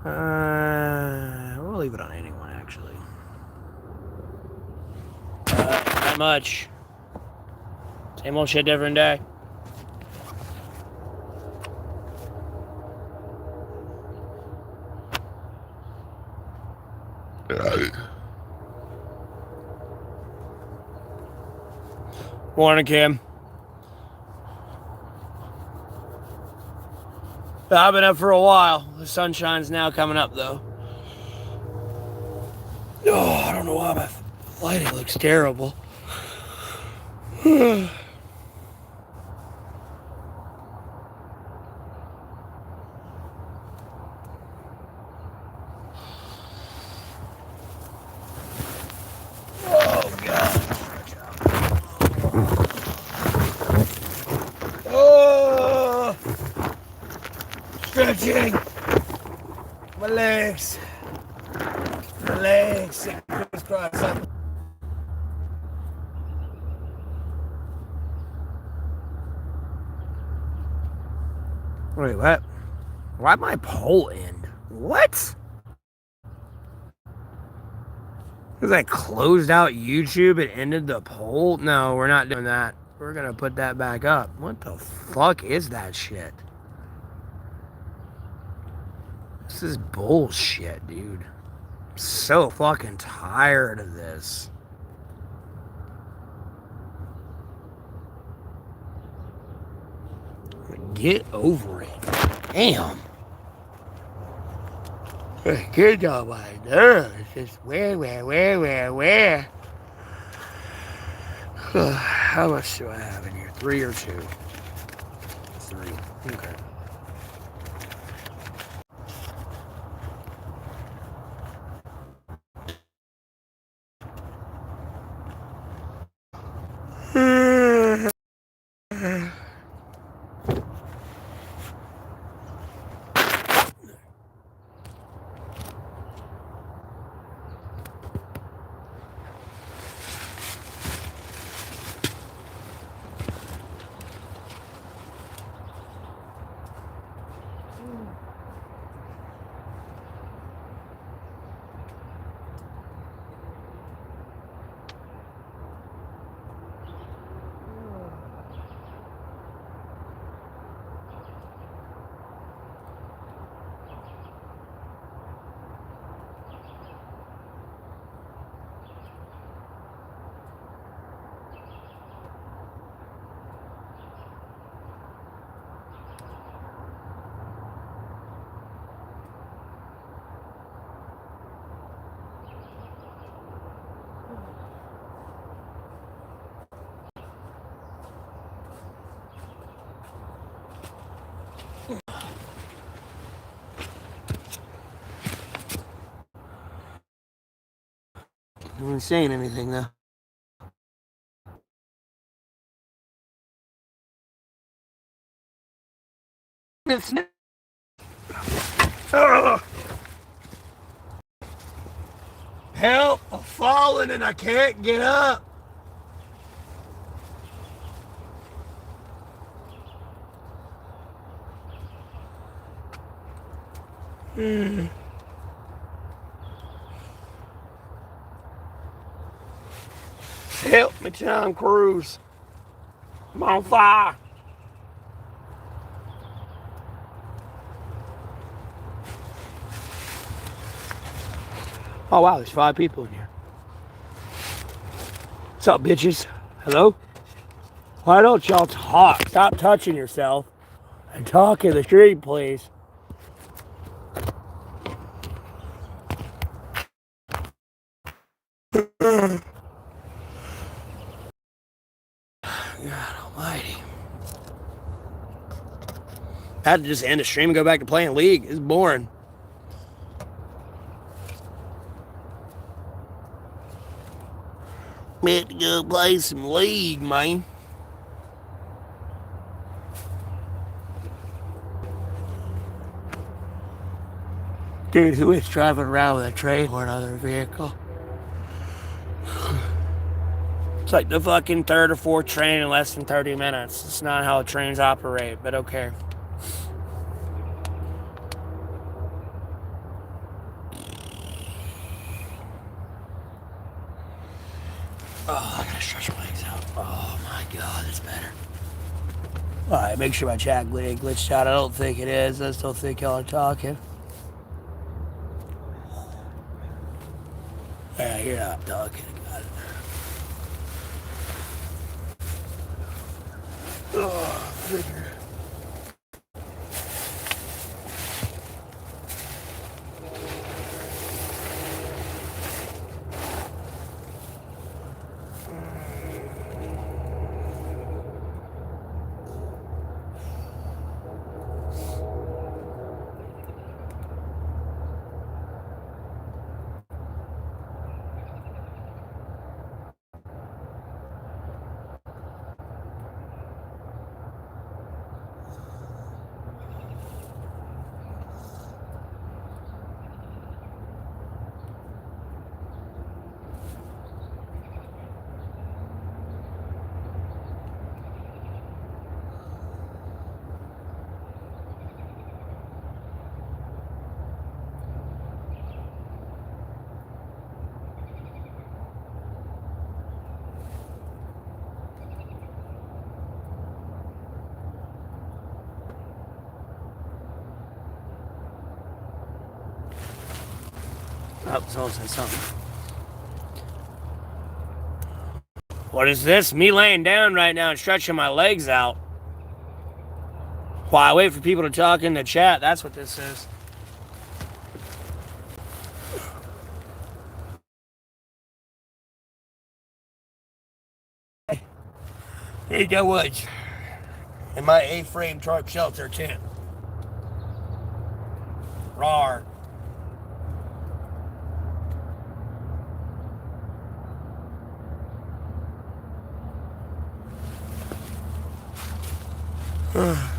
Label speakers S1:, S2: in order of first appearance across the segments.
S1: We'll leave it on anyone, actually. Not much. Same old shit, different day. Morning, Kim. I've been up for a while. The sunshine's now coming up, though. Oh, I don't know why my lighting looks terrible. Oh, God. Oh, stretching. My legs. My legs. Crisscross. Wait, what? Why'd my poll end? What? Because I closed out YouTube and ended the poll? No, we're not doing that. We're gonna put that back up. What the fuck is that shit? This is bullshit, dude. I'm so fucking tired of this. Get over it. Damn. Good job, I know. It's just where? How much do I have in here? 3 or 2? 3. Okay. No one's saying anything, though. It's help! I'm falling and I can't get up. Help me, Tom Cruise. I'm on fire. Oh, wow, there's 5 people in here. What's up, bitches? Hello? Why don't y'all talk? Stop touching yourself and talk in the street, please. God almighty. I had to just end the stream and go back to playing League. It's boring. Meant to go play some League, man. Dude, who is driving around with a train or another vehicle? It's like the fucking 3rd or 4th train in less than 30 minutes. It's not how trains operate, but okay. Oh, I gotta stretch my legs out. Oh my god, that's better. Alright, make sure my chat glitched out. I don't think it is. I still think y'all are talking. Yeah, you're not talking. Got it. Oh, figure. Oh, someone said something. What is this? Me laying down right now and stretching my legs out while I wait for people to talk in the chat. That's what this is. Hey, go woods. In my A-frame truck shelter tent. Rawr. Ugh.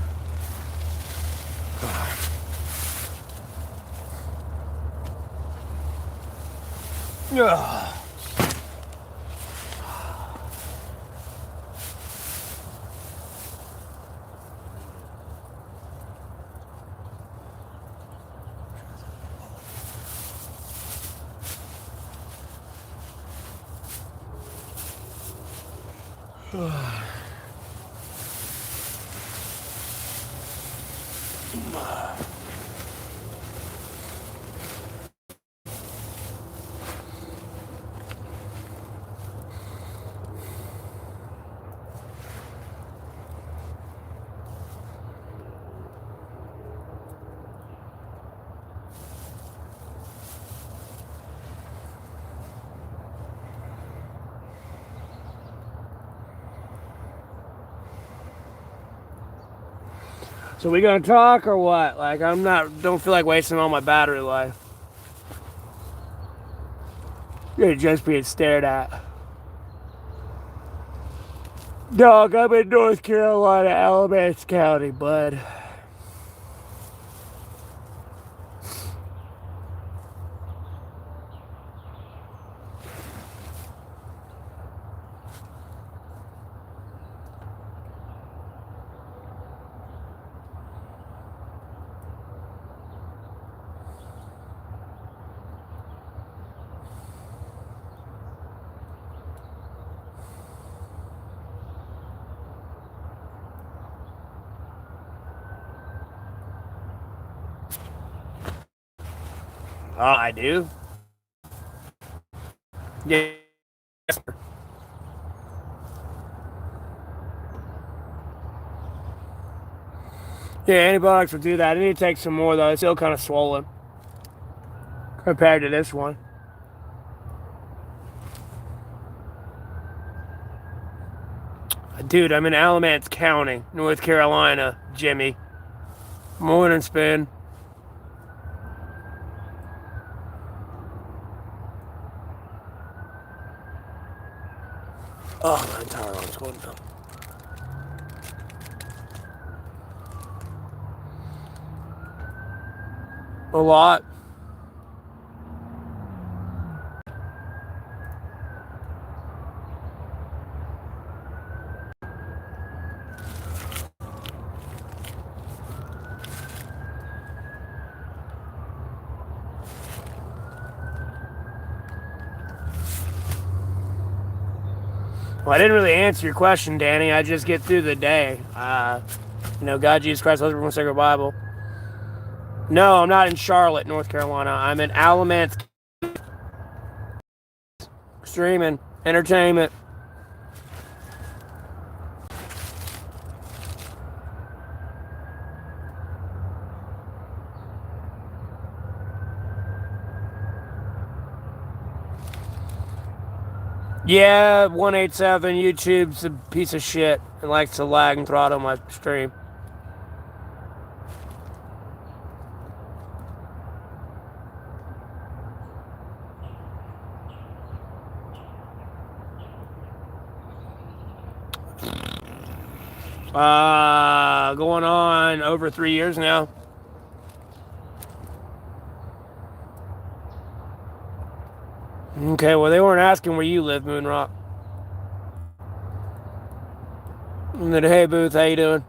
S1: So we gonna talk or what? Like, don't feel like wasting all my battery life. You're just being stared at. Dog, I'm in North Carolina, Alamance County, bud. Oh, I do? Yeah. Yeah, antibiotics will do that. I need to take some more, though. It's still kind of swollen compared to this one. Dude, I'm in Alamance County, North Carolina, Jimmy. Morning, Spin. Oh, my entire arm's going down. A lot. Well, I didn't really answer your question, Danny. I just get through the day. God, Jesus Christ, Husband, from Sacred Bible. No, I'm not in Charlotte, North Carolina. I'm in Alamance, streaming, entertainment. Yeah, 187, YouTube's a piece of shit. It likes to lag and throttle my stream. Going on over 3 years now. Okay, well, they weren't asking where you live, Moonrock. And then, hey, Booth, how you doing?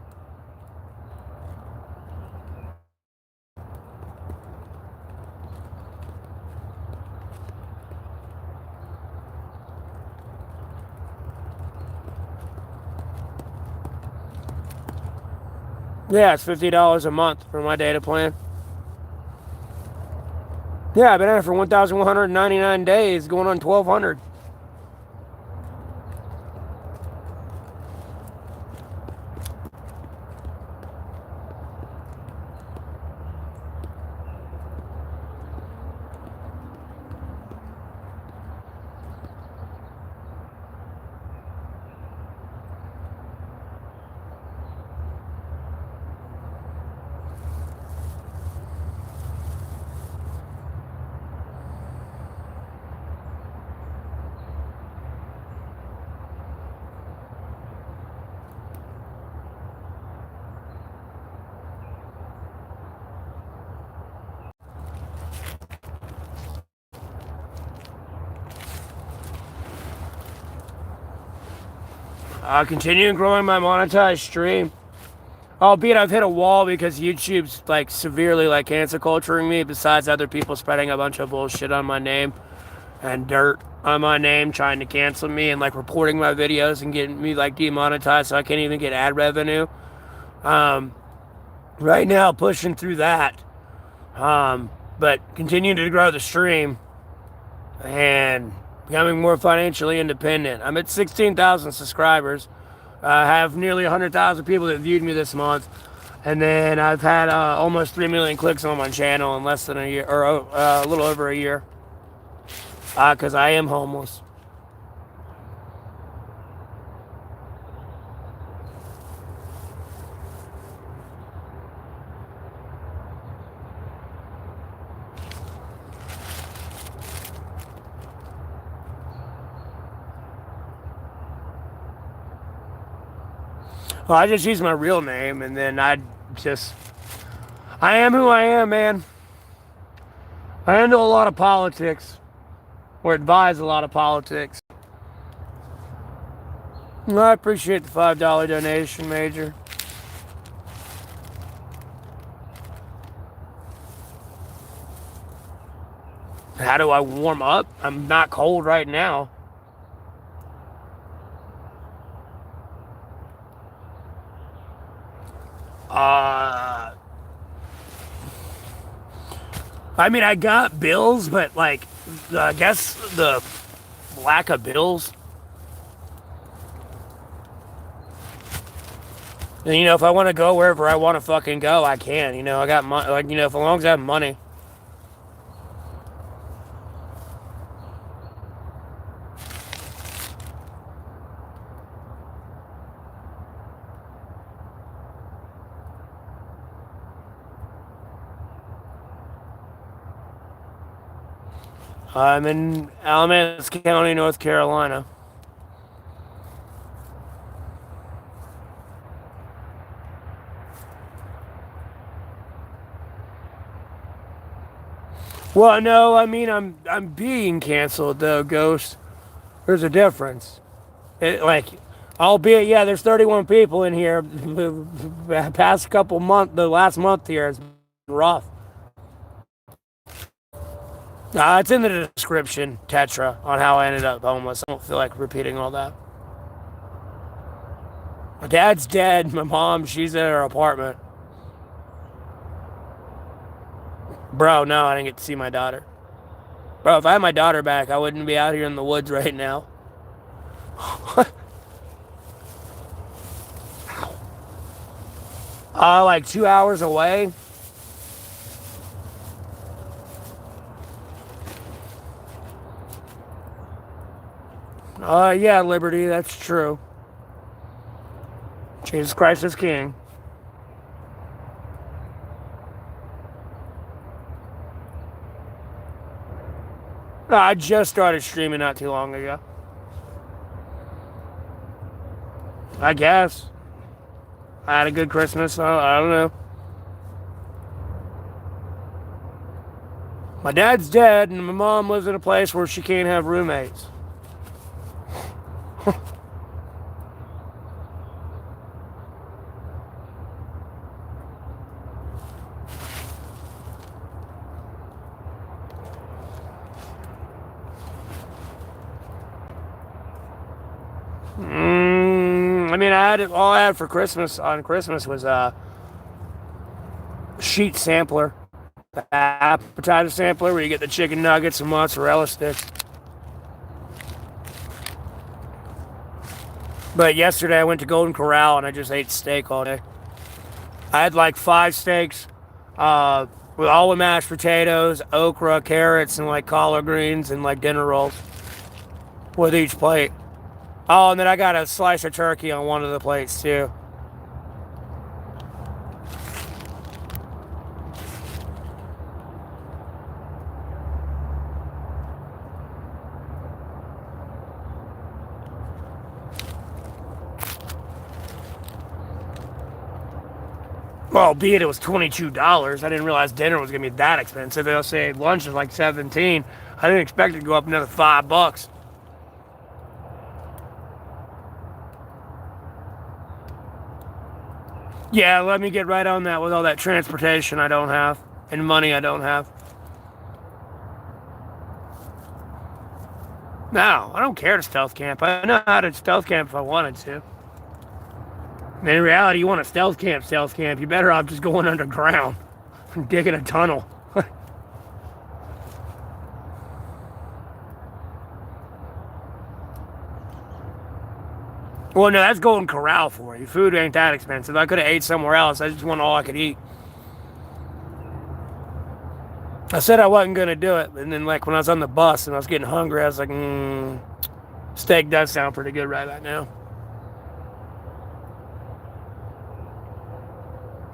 S1: Yeah, it's $50 a month for my data plan. Yeah, I've been at it for 1,199 days, going on 1,200. Continuing growing my monetized stream. Albeit I've hit a wall because YouTube's like severely like cancel culturing me, besides other people spreading a bunch of bullshit on my name and dirt on my name, trying to cancel me and like reporting my videos and getting me like demonetized so I can't even get ad revenue. Right now pushing through that. But continuing to grow the stream and becoming more financially independent. I'm at 16,000 subscribers. I have nearly 100,000 people that viewed me this month. And then I've had almost 3 million clicks on my channel in less than a year, or a little over a year. Because I am homeless. Well, I just use my real name, and then I am who I am, man. I handle a lot of politics, or advise a lot of politics. Well, I appreciate the $5 donation, Major. How do I warm up? I'm not cold right now. I mean, I got bills, but like, I guess the lack of bills. And, if I want to go wherever I want to fucking go, I can. I got money. Like, as long as I have money. I'm in Alamance County, North Carolina. Well, no, I mean I'm being canceled though, Ghost. There's a difference. Albeit, yeah, there's 31 people in here. Past couple months, the last month here has been rough. It's in the description, Tetra, on how I ended up homeless. I don't feel like repeating all that. My dad's dead. My mom, she's in her apartment. Bro, no, I didn't get to see my daughter. Bro, if I had my daughter back, I wouldn't be out here in the woods right now. Like 2 hours away. Yeah, Liberty, that's true. Jesus Christ is King. No, I just started streaming not too long ago. I guess. I had a good Christmas, so I don't know. My dad's dead, and my mom lives in a place where she can't have roommates. I mean, all I had for Christmas on Christmas was a sheet sampler, the appetizer sampler, where you get the chicken nuggets and mozzarella sticks. But yesterday I went to Golden Corral and I just ate steak all day. I had like 5 steaks, with all the mashed potatoes, okra, carrots, and like collard greens and like dinner rolls with each plate. Oh, and then I got a slice of turkey on one of the plates too. Well, albeit it was $22. I didn't realize dinner was gonna be that expensive. They'll say lunch is like $17. I didn't expect it to go up another $5. Yeah, let me get right on that with all that transportation I don't have and money I don't have. No, I don't care to stealth camp. I know how to stealth camp if I wanted to. In reality, you want to stealth camp, you're better off just going underground and digging a tunnel. Well, no, that's Golden Corral for you. Food ain't that expensive. I could have ate somewhere else. I just want all I could eat. I said I wasn't going to do it, and then like when I was on the bus and I was getting hungry, I was like, steak does sound pretty good right now.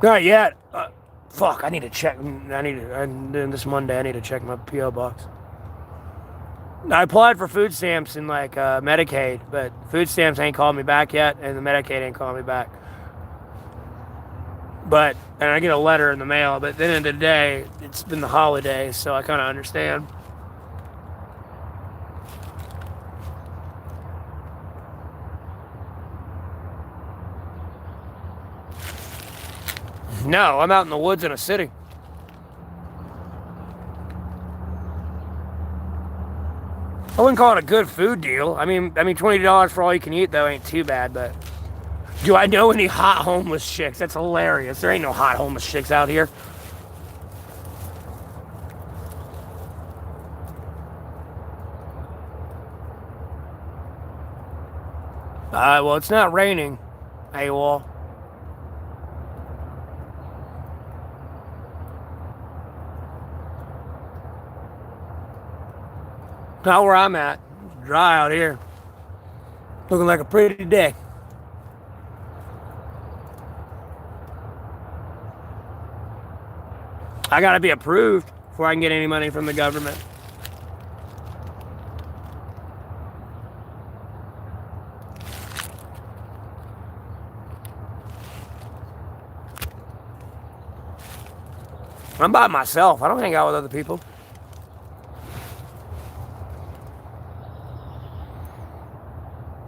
S1: Not yet. Fuck, I need to check. This Monday, I need to check my P.O. box. I applied for food stamps and like Medicaid, but food stamps ain't called me back yet, and the Medicaid ain't called me back. And I get a letter in the mail, but at the end of the day, it's been the holidays, so I kind of understand. No, I'm out in the woods in a city. I wouldn't call it a good food deal. I mean, $20 for all you can eat though ain't too bad. But do I know any hot homeless chicks? That's hilarious. There ain't no hot homeless chicks out here. Well, it's not raining. AWOL. Not where I'm at. It's dry out here. Looking like a pretty day. I gotta be approved before I can get any money from the government. I'm by myself. I don't hang out with other people.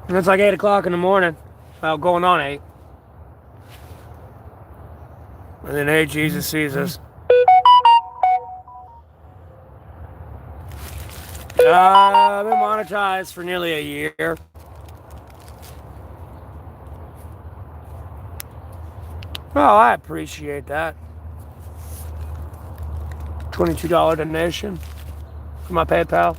S1: And it's like 8 o'clock in the morning. Well, going on 8. And then, hey, Jesus sees us. I've been monetized for nearly a year. Oh, I appreciate that. $22 donation for my PayPal.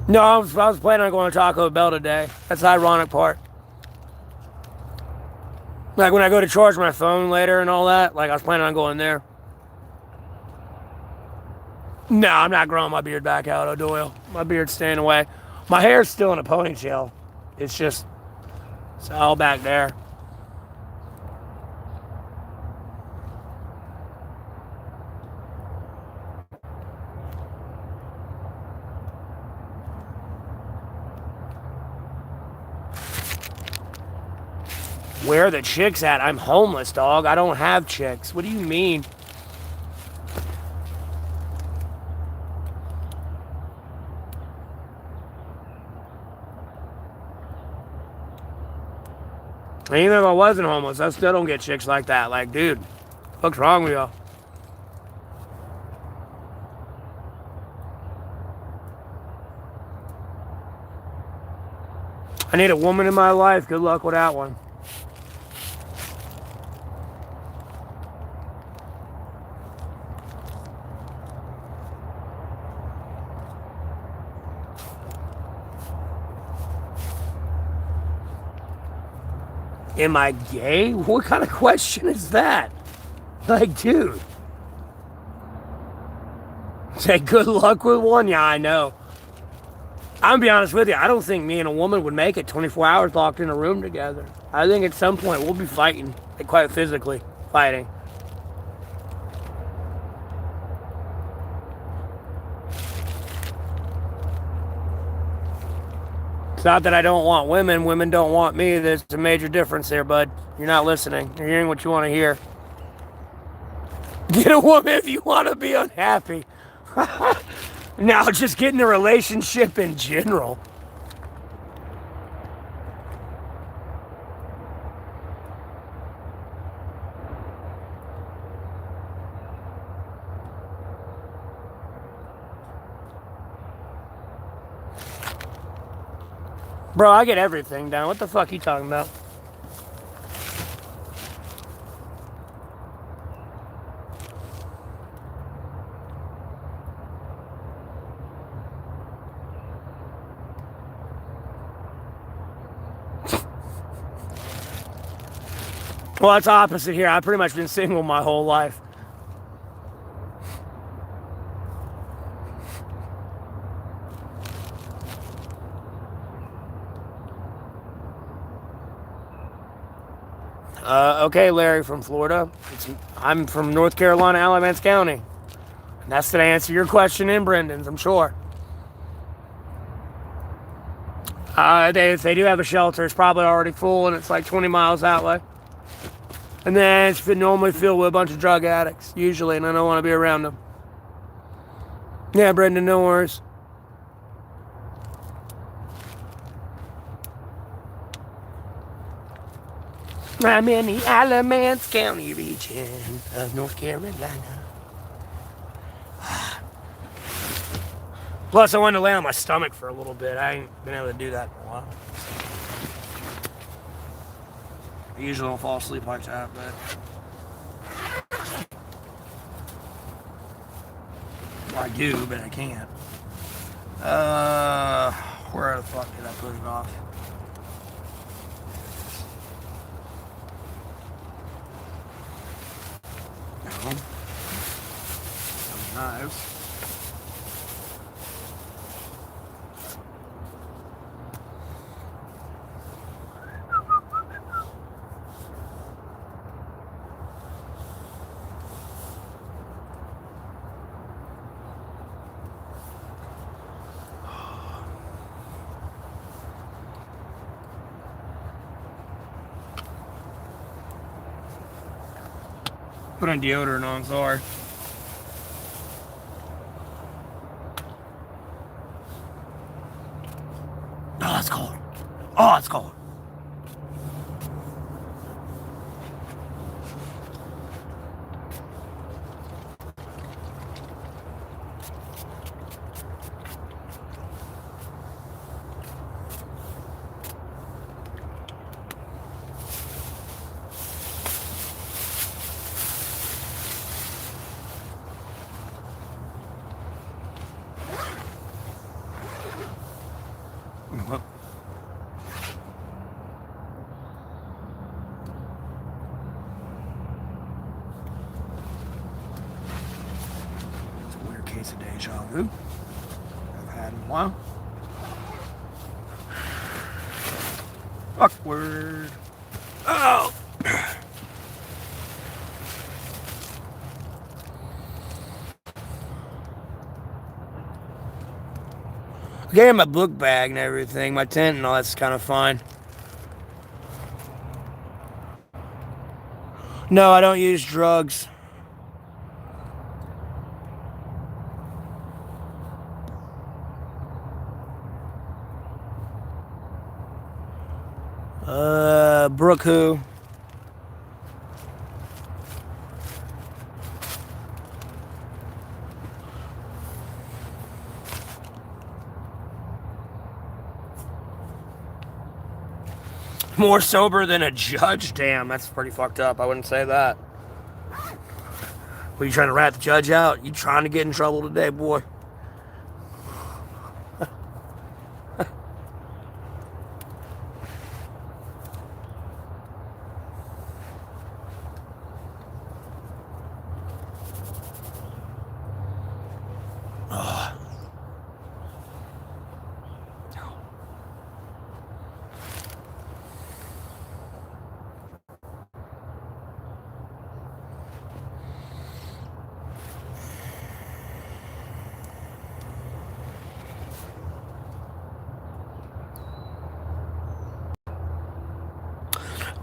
S1: No, I was planning on going to Taco Bell today. That's the ironic part. Like when I go to charge my phone later and all that, like I was planning on going there. No, I'm not growing my beard back out, O'Doyle. My beard's staying away. My hair's still in a ponytail. It's all back there. Where are the chicks at? I'm homeless, dog. I don't have chicks. What do you mean? And even if I wasn't homeless, I still don't get chicks like that. Like, dude, what's wrong with y'all? I need a woman in my life. Good luck with that one. Am I gay? What kind of question is that? Like, dude. Say good luck with one? Yeah, I know. I'm gonna be honest with you. I don't think me and a woman would make it 24 hours locked in a room together. I think at some point we'll be fighting, like quite physically fighting. It's not that I don't want women. Women don't want me. There's a major difference there, bud. You're not listening. You're hearing what you want to hear. Get a woman if you want to be unhappy. Now, just get in a relationship in general. Bro, I get everything down. What the fuck are you talking about? Well, it's opposite here. I've pretty much been single my whole life. Okay, Larry from Florida. I'm from North Carolina, Alamance County. And that's to answer your question in Brendan's, I'm sure. If they do have a shelter, it's probably already full and it's like 20 miles that way. And then it's normally filled with a bunch of drug addicts, usually, and I don't want to be around them. Yeah, Brendan, no worries. I'm in the Alamance County region of North Carolina. Plus, I wanted to lay on my stomach for a little bit. I ain't been able to do that in a while. I usually don't fall asleep like that, but... Well, I do, but I can't. Where the fuck did I put it off? No. Knives. Put on deodorant on, sorry. Oh, it's cold. Oh, it's cold. case of deja vu I've had in a while. Awkward. Oh! I gave him my book bag and everything, my tent and all that's kind of fine. No, I don't use drugs. Brooke who? More sober than a judge? Damn, that's pretty fucked up. I wouldn't say that. Were you trying to rat the judge out? You trying to get in trouble today, boy?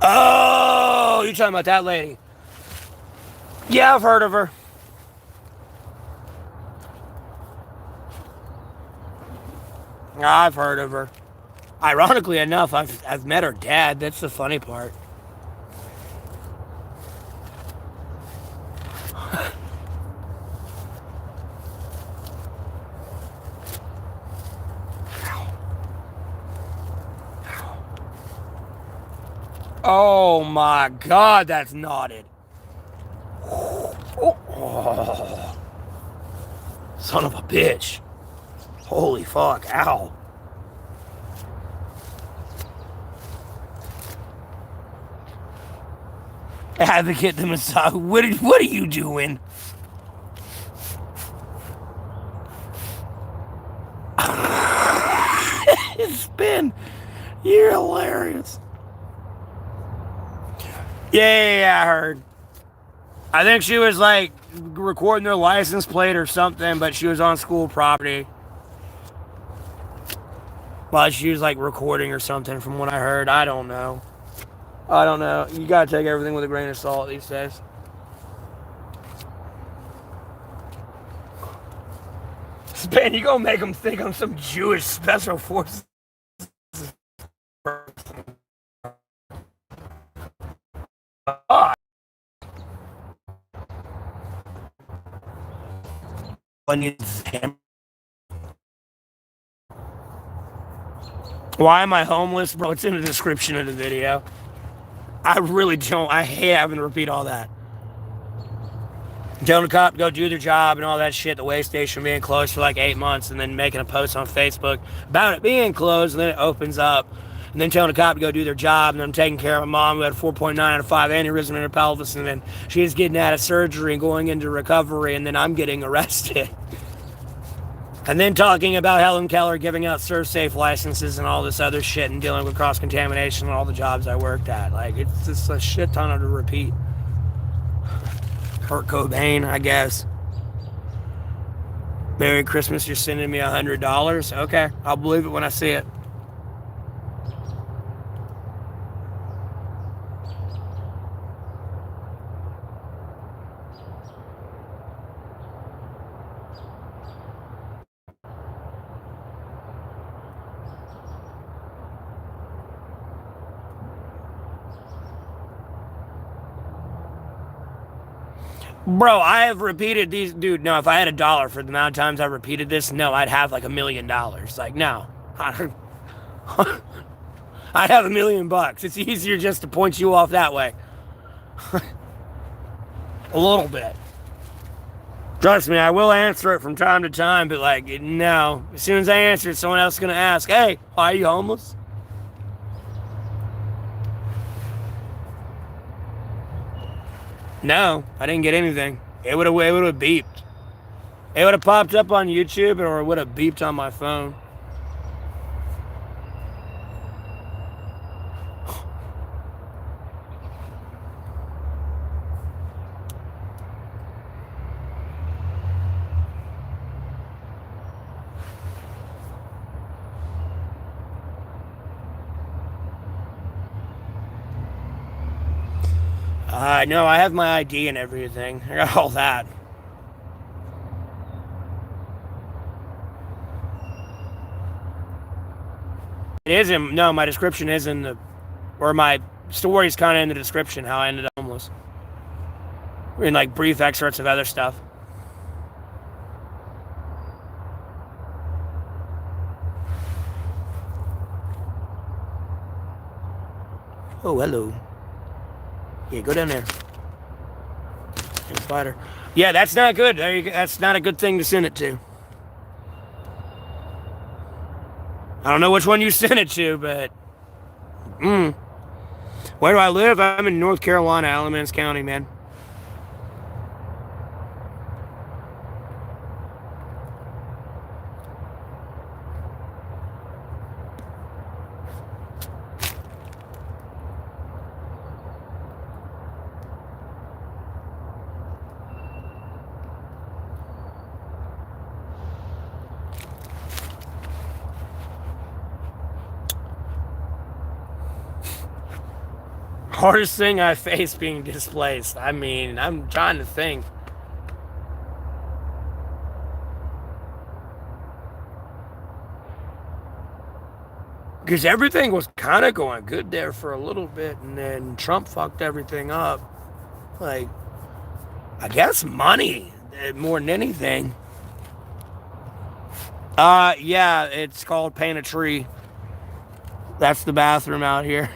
S1: Oh, you're talking about that lady? Yeah, I've heard of her. I've heard of her. Ironically enough, I've met her dad. That's the funny part. Oh my God, that's knotted. Oh. Son of a bitch. Holy fuck, ow. Advocate the massage. What are you doing? Spin. You're hilarious. Yeah, I heard. I think she was like recording their license plate or something, but she was on school property. Well, she was like recording or something from what I heard. I don't know. You gotta take everything with a grain of salt these days. Span, you gonna make them think I'm some Jewish special forces person. Why am I homeless? Bro, it's in the description of the video. I really don't. I hate having to repeat all that. Telling the cop to go do their job and all that shit, the way station being closed for like 8 months, and then making a post on Facebook about it being closed, and then it opens up, and then telling the cop to go do their job, and then I'm taking care of my mom who had 4.9 out of 5 aneurysm in her pelvis, and then she's getting out of surgery and going into recovery, and then I'm getting arrested. And then talking about Helen Keller giving out ServSafe licenses and all this other shit and dealing with cross-contamination and all the jobs I worked at. Like, it's just a shit ton to repeat. Kurt Cobain, I guess. Merry Christmas, you're sending me $100? Okay, I'll believe it when I see it. Bro, I have repeated these, dude, no, if I had $1 for the amount of times I repeated this, no, I'd have like $1 million. Like, no. I'd have $1 million. It's easier just to point you off that way. A little bit. Trust me, I will answer it from time to time, but like, no. As soon as I answer it, someone else is going to ask, hey, why are you homeless? No, I didn't get anything. It would have beeped. It would have popped up on YouTube or it would have beeped on my phone. No, I have my ID and everything. I got all that. It is in, no, my description is in the, or my story's kind of in the description, how I ended up homeless. In like brief excerpts of other stuff. Oh, hello. Yeah, go down there. Spider. Yeah, that's not good. That's not a good thing to send it to. I don't know which one you sent it to, but... Where do I live? I'm in North Carolina, Alamance County, man. Hardest thing I face being displaced. I mean, I'm trying to think. Because everything was kind of going good there for a little bit, and then Trump fucked everything up. Like, I guess money more than anything. Yeah, it's called Paint a Tree. That's the bathroom out here.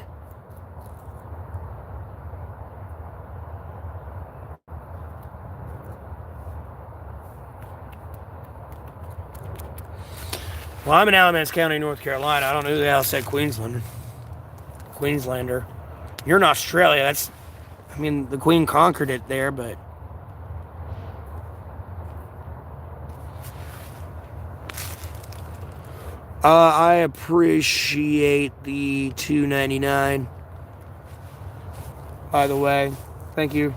S1: Well, I'm in Alamance County, North Carolina. I don't know who the hell said Queenslander. You're in Australia. That's, I mean, the Queen conquered it there, but... I appreciate the $2.99. By the way, thank you.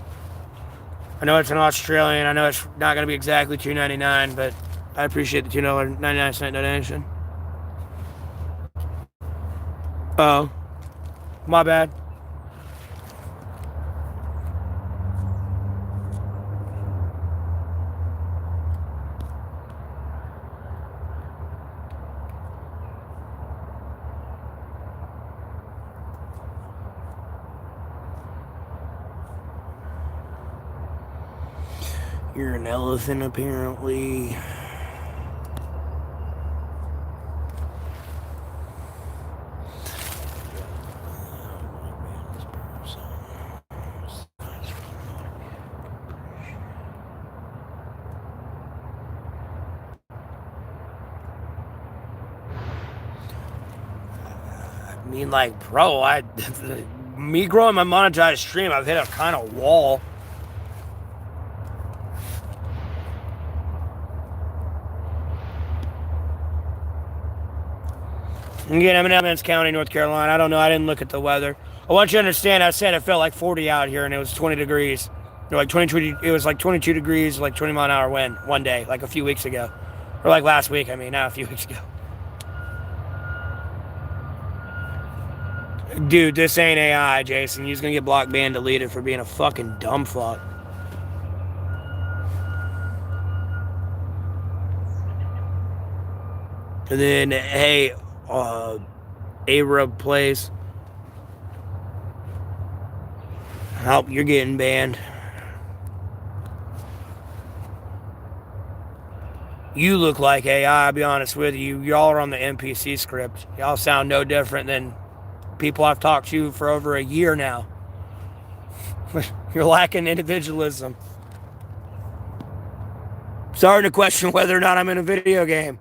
S1: I know it's an Australian. I know it's not going to be exactly $2.99, but I appreciate the $2.99 donation. Oh, my bad. You're an elephant, apparently. I mean, like, bro, me growing my monetized stream, I've hit a kind of wall. Again, I'm in Alamance County, North Carolina. I don't know. I didn't look at the weather. I want you to understand, I said it felt like 40 out here, and it was 20 degrees. Like 22, it was like 22 degrees, like 20 mile an hour wind one day, like a few weeks ago. Or like last week, I mean, not a few weeks ago. Dude, this ain't AI, Jason. You're just gonna get blocked, banned, deleted for being a fucking dumb fuck. And then, hey, Arab place. Help, you're getting banned. You look like AI, I'll be honest with you. Y'all are on the NPC script. Y'all sound no different than people I've talked to for over a year now. You're lacking individualism. Starting to question whether or not I'm in a video game.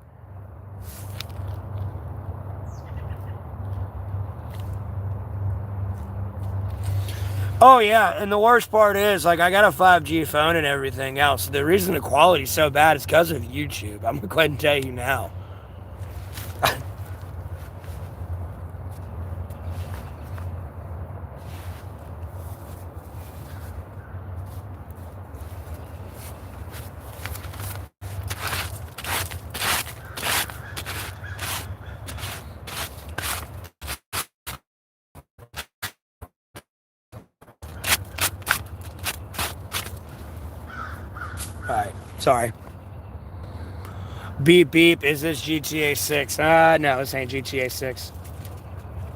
S1: Oh yeah, and the worst part is, like, I got a 5G phone and everything else. The reason the quality's so bad is because of YouTube. I'm gonna go ahead and tell you now. Alright, sorry. Beep beep, is this GTA 6? No, this ain't GTA 6.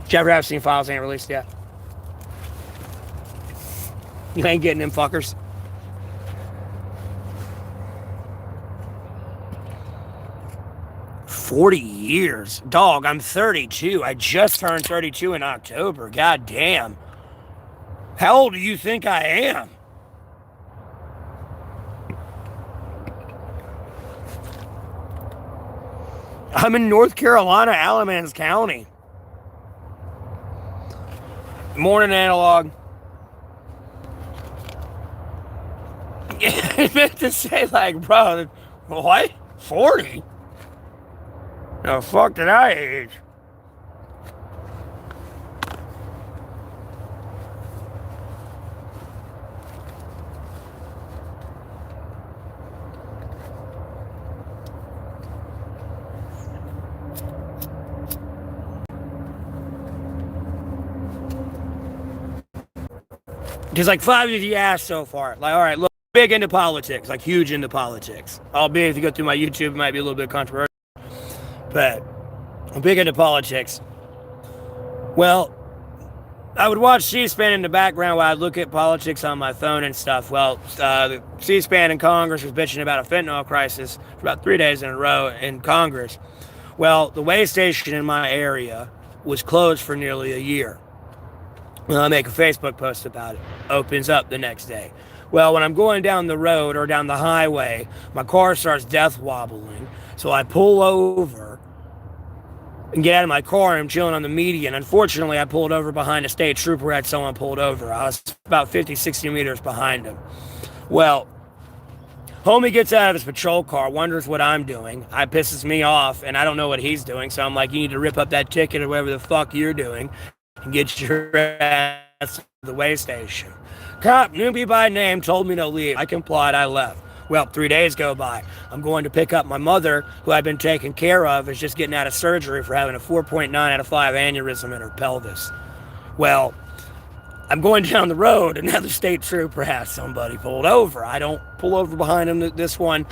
S1: Jeffrey Epstein files ain't released yet. You ain't getting them fuckers. $40 Dog, I'm 32. I just turned 32 in October. God damn. How old do you think I am? I'm in North Carolina, Alamance County. Morning, Analog. I meant to say, like, bro, what? 40? The fuck did I age? Because, like, 5 of you asked so far. Like, all right, look, big into politics, like, huge into politics. Albeit, if you go through my YouTube, it might be a little bit controversial. But I'm big into politics. Well, I would watch C-SPAN in the background while I'd look at politics on my phone and stuff. Well, the C-SPAN in Congress was bitching about a fentanyl crisis for about 3 days in a row in Congress. Well, the weigh station in my area was closed for nearly a year. Well, I make a Facebook post about it. Opens up the next day. Well, when I'm going down the road or down the highway, my car starts death wobbling. So I pull over and get out of my car, and I'm chilling on the median. Unfortunately, I pulled over behind a state trooper who had someone pulled over. I was about 50, 60 meters behind him. Well, homie gets out of his patrol car, wonders what I'm doing. It pisses me off, and I don't know what he's doing. So I'm like, you need to rip up that ticket or whatever the fuck you're doing and get your ass to the weigh station. Cop, knew me by name, told me to leave. I complied, I left. Well, 3 days go by. I'm going to pick up my mother, who I've been taking care of, is just getting out of surgery for having a 4.9 out of 5 aneurysm in her pelvis. Well, I'm going down the road, another state trooper has somebody pulled over. I don't pull over behind him this one.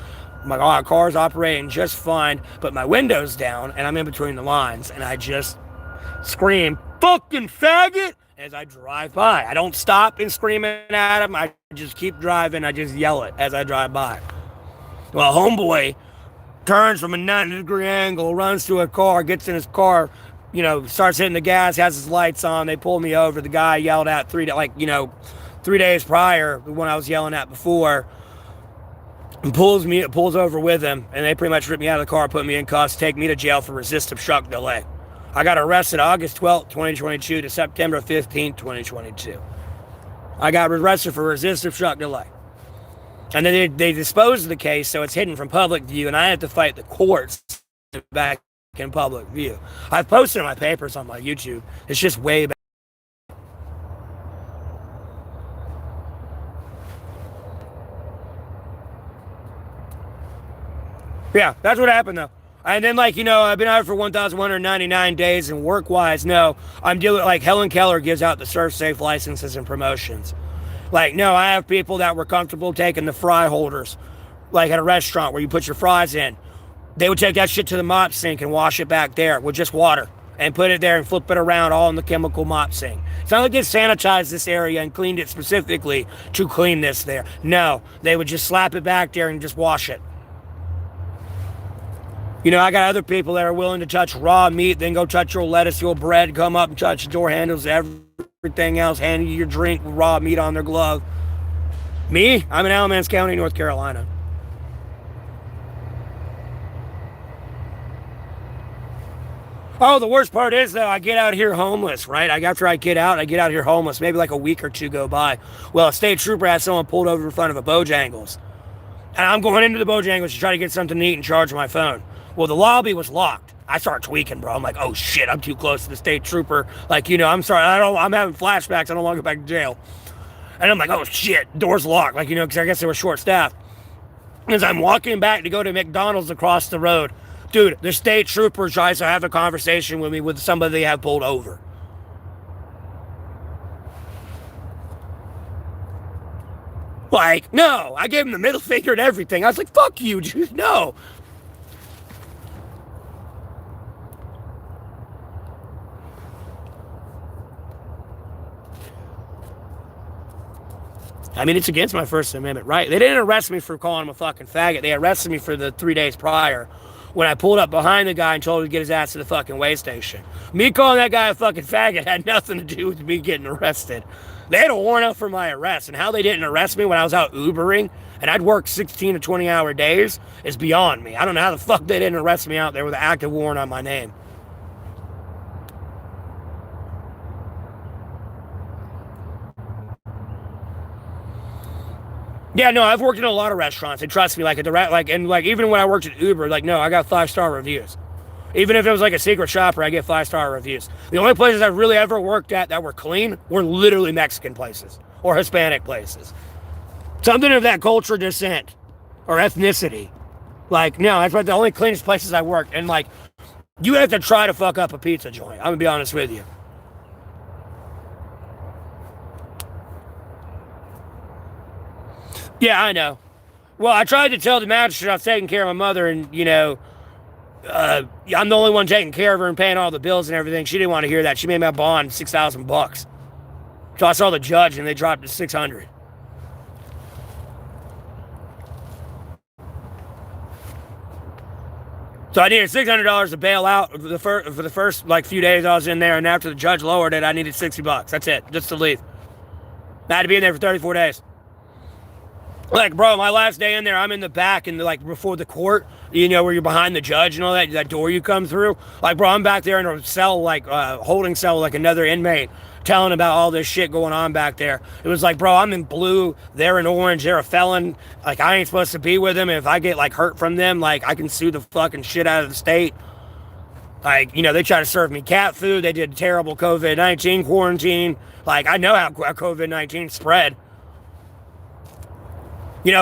S1: My car's operating just fine, but my window's down, and I'm in between the lines, and I just scream, "Fucking faggot!" as I drive by. I don't stop and scream at him. I just keep driving. I just yell it as I drive by. Well, homeboy turns from a 90-degree angle, runs to a car, gets in his car, starts hitting the gas, has his lights on. They pull me over. The guy yelled at 3 days prior, the one I was yelling at before, and pulls over with him, and they pretty much rip me out of the car, put me in cuffs, take me to jail for resist obstruct delay. I got arrested August 12th, 2022 to September 15th, 2022. I got arrested for resist obstruct delay. And then they disposed of the case, so it's hidden from public view, and I have to fight the courts back in public view. I've posted my papers on my YouTube. It's just way back. Yeah, that's what happened, though. And then, I've been out for 1,199 days, and work-wise, no, I'm dealing, Helen Keller gives out the Surf Safe licenses and promotions. No, I have people that were comfortable taking the fry holders, at a restaurant where you put your fries in. They would take that shit to the mop sink and wash it back there with just water and put it there and flip it around all in the chemical mop sink. It's not like they sanitized this area and cleaned it specifically to clean this there. No, they would just slap it back there and just wash it. I got other people that are willing to touch raw meat, then go touch your lettuce, your bread, come up and touch the door handles, everything else, hand you your drink with raw meat on their glove. Me? I'm in Alamance County, North Carolina. Oh, the worst part is though, I get out here homeless, right? After I get out here homeless. Maybe like a week or two go by. Well, a state trooper had someone pulled over in front of a Bojangles, and I'm going into the Bojangles to try to get something to eat and charge my phone. Well, the lobby was locked. I start tweaking, bro. I'm like, oh shit, I'm too close to the state trooper. Like, I'm sorry, I'm having flashbacks. I don't want to go back to jail. And I'm like, oh shit, door's locked. Like, because I guess they were short staffed. As I'm walking back to go to McDonald's across the road, dude, the state trooper tries to have a conversation with me with somebody they have pulled over. Like, no, I gave him the middle finger and everything. I was like, fuck you, dude, no. I mean, it's against my First Amendment right. They didn't arrest me for calling him a fucking faggot. They arrested me for the 3 days prior when I pulled up behind the guy and told him to get his ass to the fucking way station. Me calling that guy a fucking faggot had nothing to do with me getting arrested. They had a warrant out for my arrest, and how they didn't arrest me when I was out Ubering and I'd work 16 to 20-hour days is beyond me. I don't know how the fuck they didn't arrest me out there with an active warrant on my name. Yeah, no, I've worked in a lot of restaurants, and trust me, like even when I worked at Uber, like, no, I got 5-star reviews. Even if it was like a secret shopper, I get 5-star reviews. The only places I've really ever worked at that were clean were literally Mexican places or Hispanic places. Something of that culture descent or ethnicity. Like, no, that's like the only cleanest places I worked. And like, you have to try to fuck up a pizza joint. I'm gonna be honest with you. Yeah, I know. Well, I tried to tell the magistrate I was taking care of my mother, and I'm the only one taking care of her and paying all the bills and everything. She didn't want to hear that. She made my bond $6,000. So I saw the judge, and they dropped it to 600. So I needed $600 to bail out for the first like few days I was in there, and after the judge lowered it, I needed $60. That's it, just to leave. I had to be in there for 34 days. Like, bro, my last day in there, I'm in the back and like before the court, where you're behind the judge and all that door you come through. Like, bro, I'm back there in a cell, like holding cell, like another inmate, telling about all this shit going on back there. It was like, bro, I'm in blue, they're in orange, they're a felon. Like, I ain't supposed to be with them. If I get like hurt from them, like I can sue the fucking shit out of the state. Like, they try to serve me cat food. They did terrible COVID-19 quarantine. Like, I know how COVID-19 spread.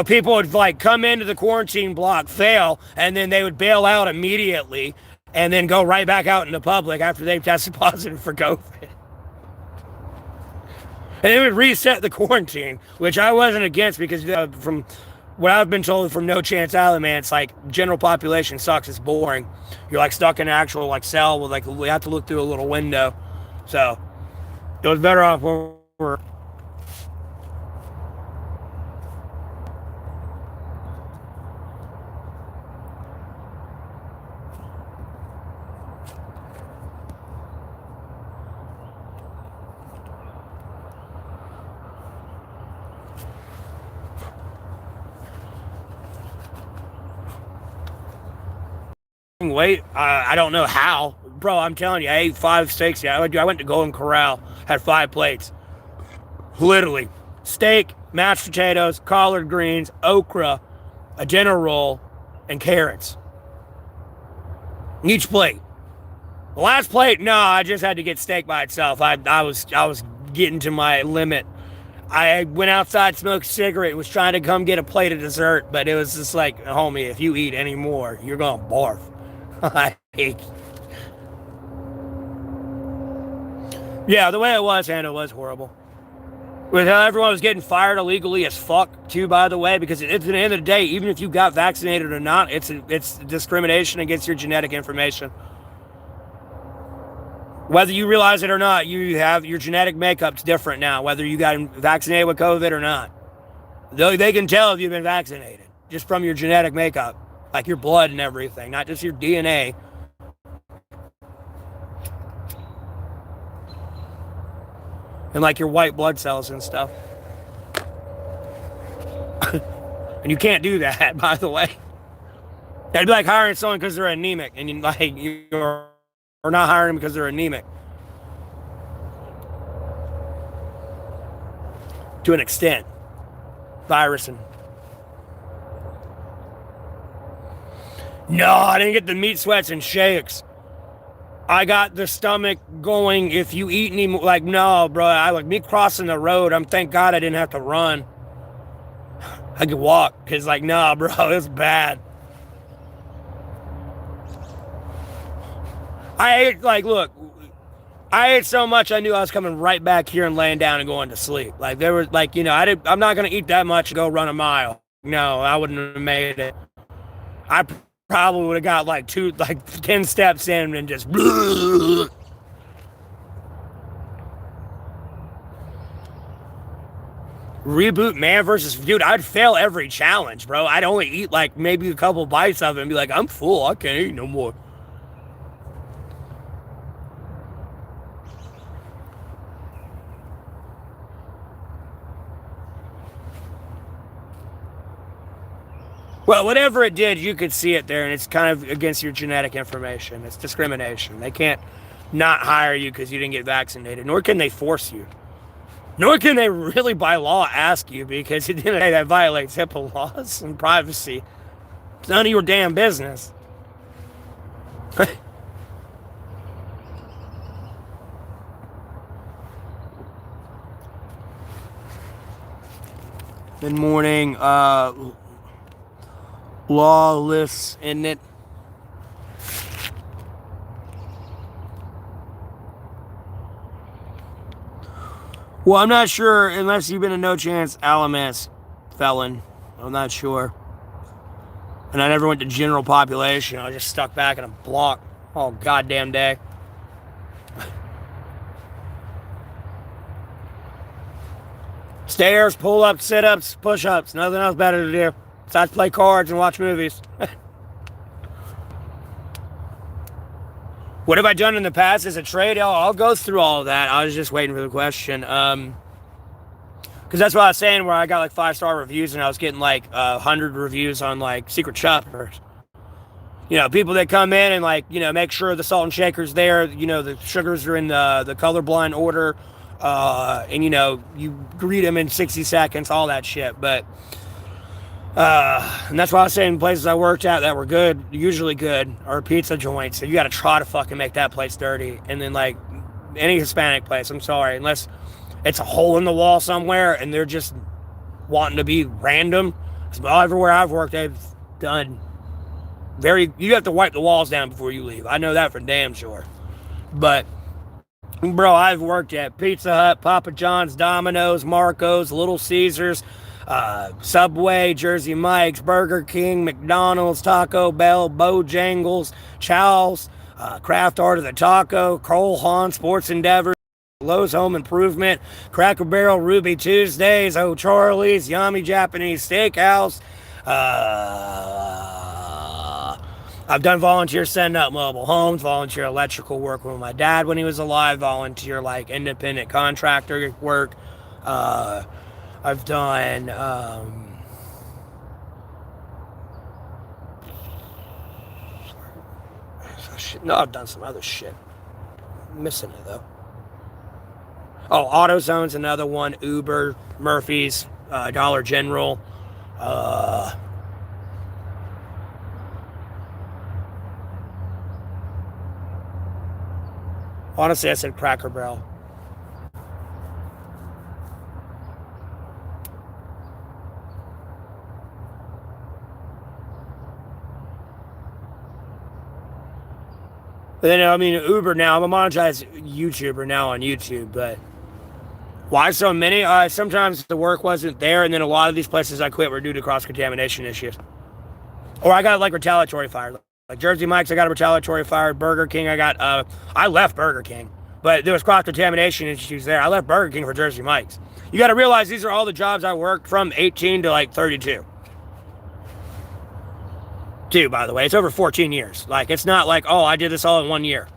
S1: People would like come into the quarantine block, fail, and then they would bail out immediately and then go right back out in the public after they've tested positive for COVID. And they would reset the quarantine, which I wasn't against because from what I've been told from No Chance Island, man, it's like general population sucks. It's boring. You're like stuck in an actual like cell with like we have to look through a little window. So it was better off where we're. Weight, I don't know how, bro. I'm telling you, I ate 5 steaks. Yeah, I went to Golden Corral, had 5 plates, literally steak, mashed potatoes, collard greens, okra, a dinner roll, and carrots. Each plate. The last plate, no, I just had to get steak by itself. I was getting to my limit. I went outside, smoked a cigarette, was trying to come get a plate of dessert, but it was just like, homie, if you eat any more, you're gonna barf. Yeah, the way it was handled was horrible. With how everyone was getting fired illegally as fuck, too, by the way, because at the end of the day, even if you got vaccinated or not, it's discrimination against your genetic information. Whether you realize it or not, you have your genetic makeup's different now, whether you got vaccinated with COVID or not. They can tell if you've been vaccinated just from your genetic makeup. Like your blood and everything, not just your DNA. And like your white blood cells and stuff. And you can't do that, by the way. That'd be like hiring someone because they're anemic and you're or not hiring them because they're anemic. To an extent. Virusing. No, I didn't get the meat sweats and shakes. I got the stomach going. If you eat any, like, no, bro. I like me crossing the road. Thank God I didn't have to run. I could walk, cause like, nah, bro, it's bad. I ate, like, look, I ate so much I knew I was coming right back here and laying down and going to sleep. Like, there was, like, I'm not gonna eat that much to go run a mile. No, I wouldn't have made it. I probably would have got like 10 steps in and just. Reboot Man versus dude, I'd fail every challenge, bro. I'd only eat like maybe a couple bites of it and be like, I'm full, I can't eat no more. Well, whatever it did, you could see it there, and it's kind of against your genetic information. It's discrimination. They can't not hire you because you didn't get vaccinated, nor can they force you. Nor can they really, by law, ask you, because at the end of the day, that violates HIPAA laws and privacy. It's none of your damn business. Good morning, lawless, isn't it? Well, I'm not sure, unless you've been a no chance Alamance felon. I'm not sure. And I never went to general population. I was just stuck back in a block all goddamn day. Stairs, pull-ups, sit-ups, push-ups. Nothing else better to do besides play cards and watch movies. What have I done in the past as a trade? I'll go through all of that. I was just waiting for the question. Because that's what I was saying, where I got like 5-star reviews and I was getting like 100 reviews on like secret shoppers. People that come in and like, make sure the salt and shaker's there. The sugars are in the colorblind order. And you greet them in 60 seconds, all that shit. But and that's why I was saying places I worked at that were good, usually good, are pizza joints. So you got to try to fucking make that place dirty. And then like any Hispanic place, I'm sorry, unless it's a hole in the wall somewhere and they're just wanting to be random. Well, everywhere I've worked, they've done you have to wipe the walls down before you leave. I know that for damn sure. But bro, I've worked at Pizza Hut, Papa John's, Domino's, Marco's, Little Caesars, Subway, Jersey Mike's, Burger King, McDonald's, Taco Bell, Bojangles, Chow's, Craft Art of the Taco, Cole Haan Sports Endeavor, Lowe's Home Improvement, Cracker Barrel, Ruby Tuesdays, O'Charlie's, Yummy Japanese Steakhouse. I've done volunteer setting up mobile homes, volunteer electrical work with my dad when he was alive, volunteer like independent contractor work. I've done I've done some other shit. I'm missing it though. Oh, AutoZone's another one. Uber, Murphy's, Dollar General. Honestly, I said Cracker Barrel. But then, Uber now, I'm a monetized YouTuber now on YouTube, but why so many? Sometimes the work wasn't there, and then a lot of these places I quit were due to cross-contamination issues. Or I got, like, retaliatory fired. Like Jersey Mike's, I got a retaliatory fired. Burger King, I left Burger King, but there was cross-contamination issues there. I left Burger King for Jersey Mike's. You got to realize these are all the jobs I worked from 18 to, like, 32. By the way, it's over 14 years. Like, it's not like, oh, I did this all in 1 year.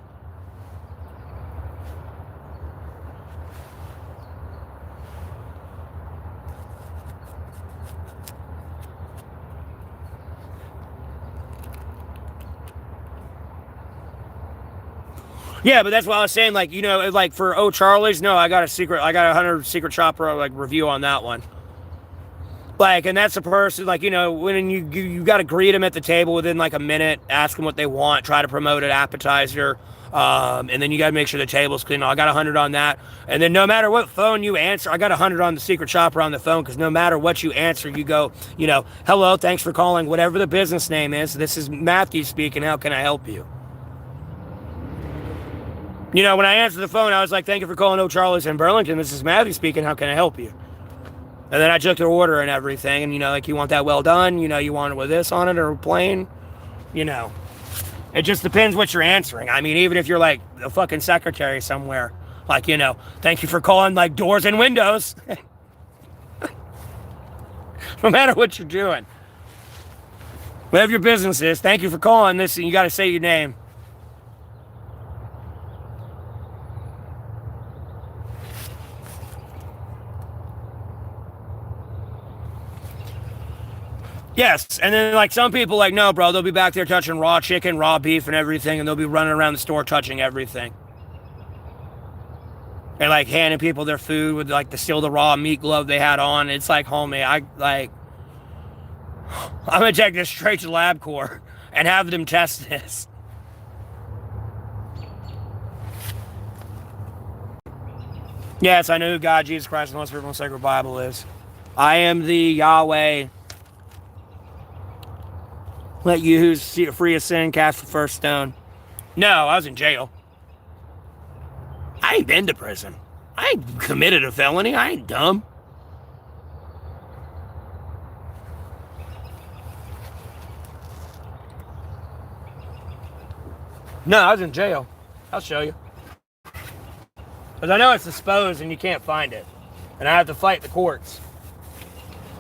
S1: Yeah, but that's what I was saying. Like, like for Charlie's, no, I got a 100 secret shopper like review on that one. Like, and that's a person, like, when you got to greet them at the table within like a minute, ask them what they want, try to promote an appetizer, and then you got to make sure the table's clean. I got 100 on that. And then no matter what phone you answer, I got 100 on the secret shopper on the phone, because no matter what you answer, you go, hello, thanks for calling, whatever the business name is. This is Matthew speaking. How can I help you? When I answered the phone, I was like, thank you for calling O'Charlie's in Burlington. This is Matthew speaking. How can I help you? And then I took their order and everything. And, like, you want that well done? You want it with this on it or plain? It just depends what you're answering. I mean, even if you're, like, a fucking secretary somewhere. Like, thank you for calling, like, doors and windows. No matter what you're doing. Whatever your business is, thank you for calling this. And you got to say your name. Yes, and then like some people like, no, bro, they'll be back there touching raw chicken, raw beef, and everything, and they'll be running around the store touching everything. And like handing people their food with like the raw meat glove they had on. It's like, homie, I'm gonna take this straight to LabCorp and have them test this. Yes, I know who God, Jesus Christ, and the most faithful and sacred Bible is. I am the Yahweh. Let you who's free of sin cast the first stone. No, I was in jail. I ain't been to prison. I ain't committed a felony. I ain't dumb. No, I was in jail. I'll show you. Because I know it's disposed and you can't find it. And I have to fight the courts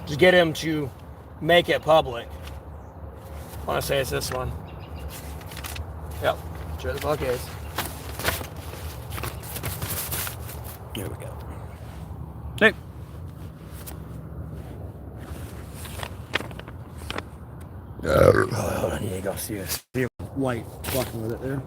S1: to get him to make it public. I want to say it's this one. Yep, sure the fuck is. Here we go. Hey. Hold on, I need to go see a white fucking with it there.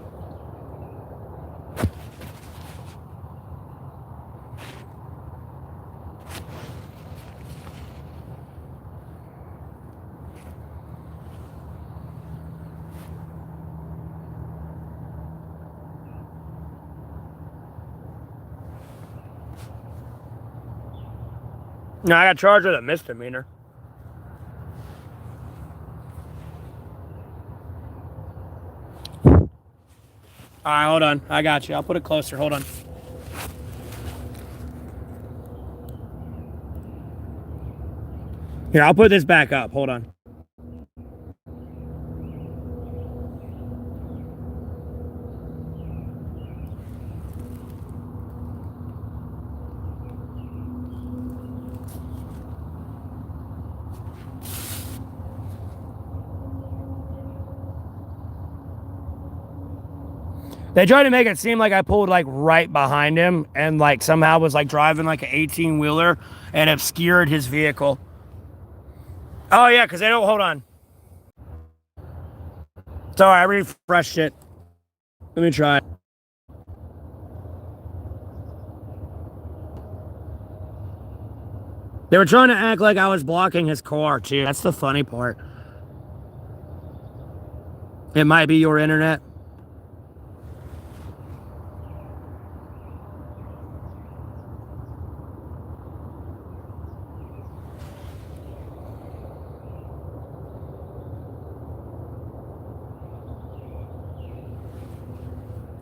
S1: No, I got charged with a misdemeanor. Alright, hold on. I got you. I'll put it closer. Hold on. Here, I'll put this back up. Hold on. They tried to make it seem like I pulled like right behind him and like somehow was like driving like an 18-wheeler and obscured his vehicle. Oh yeah, because they don't, hold on. Sorry, I refreshed it. Let me try. They were trying to act like I was blocking his car too. That's the funny part. It might be your internet.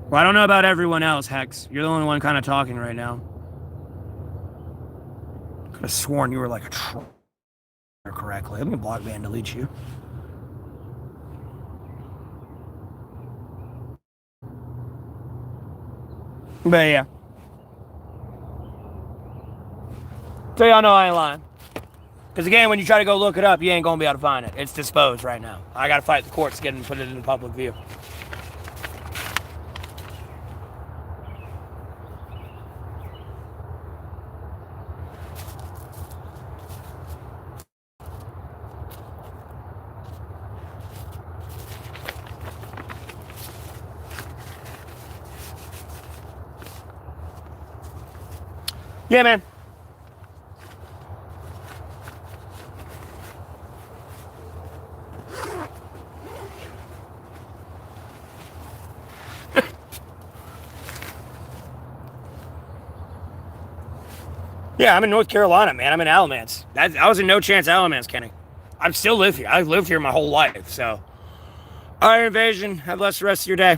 S1: Well, I don't know about everyone else, Hex. You're the only one kind of talking right now. Could have sworn you were like a troll correctly. Let me block ban delete you. But yeah. So y'all know I ain't lying. Because again, when you try to go look it up, you ain't going to be able to find it. It's disposed right now. I got to fight the courts to get it and put it in the public view. Yeah, man. Yeah, I'm in North Carolina, man. I'm in Alamance. I was in No Chance Alamance, Kenny. I still live here. I've lived here my whole life, so. Iron Invasion. Have less the rest of your day.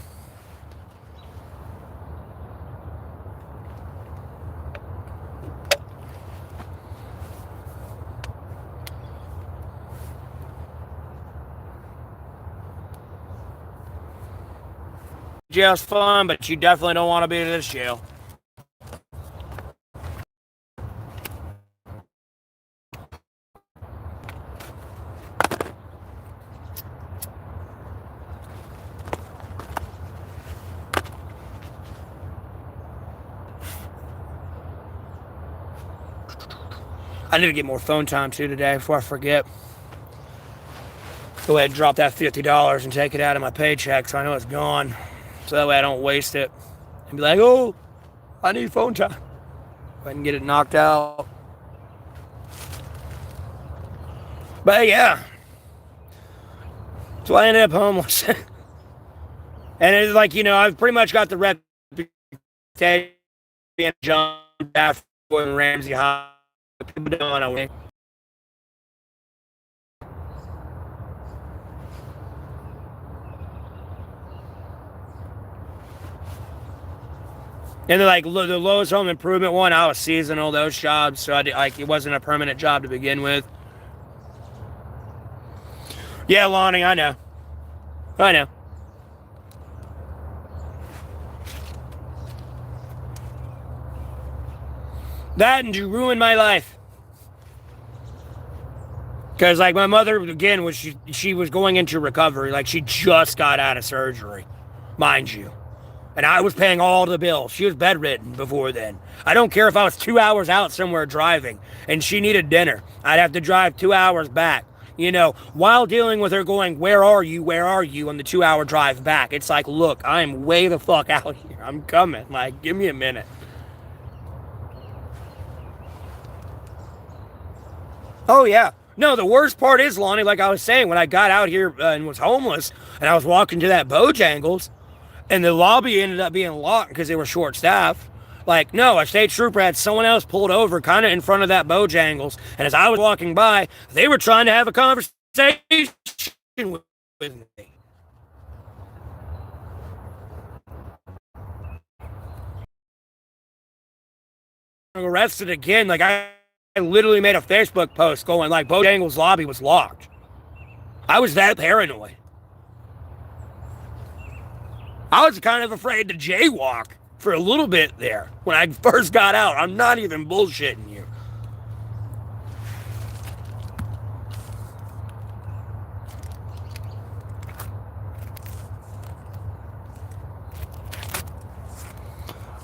S1: Jail's fun, but you definitely don't want to be in this jail. I need to get more phone time too today before I forget. Go ahead and drop that $50 and take it out of my paycheck so I know it's gone. So that way I don't waste it. And be like, oh, I need phone time. Go ahead and get it knocked out. But yeah. So I ended up homeless. And it's like, I've pretty much got the reputation being John Dafford and Ramsey High. People don't want to win. And they're like, the lowest home improvement one, I was seasonal, those jobs, so it wasn't a permanent job to begin with. Yeah, Lonnie, I know. That and you ruined my life. Because, my mother, again, she was going into recovery. She just got out of surgery, mind you. And I was paying all the bills. She was bedridden before then. I don't care if I was 2 hours out somewhere driving and she needed dinner. I'd have to drive 2 hours back. While dealing with her going, where are you, on the 2 hour drive back. It's like, look, I'm way the fuck out here. I'm coming. Give me a minute. Oh, yeah. No, the worst part is, Lonnie, like I was saying, when I got out here and was homeless and I was walking to that Bojangles and the lobby ended up being locked because they were short-staffed. No, a state trooper had someone else pulled over kind of in front of that Bojangles. And as I was walking by, they were trying to have a conversation with me. Arrested again. I literally made a Facebook post going Bojangles lobby was locked. I was that paranoid. I was kind of afraid to jaywalk for a little bit there when I first got out. I'm not even bullshitting you.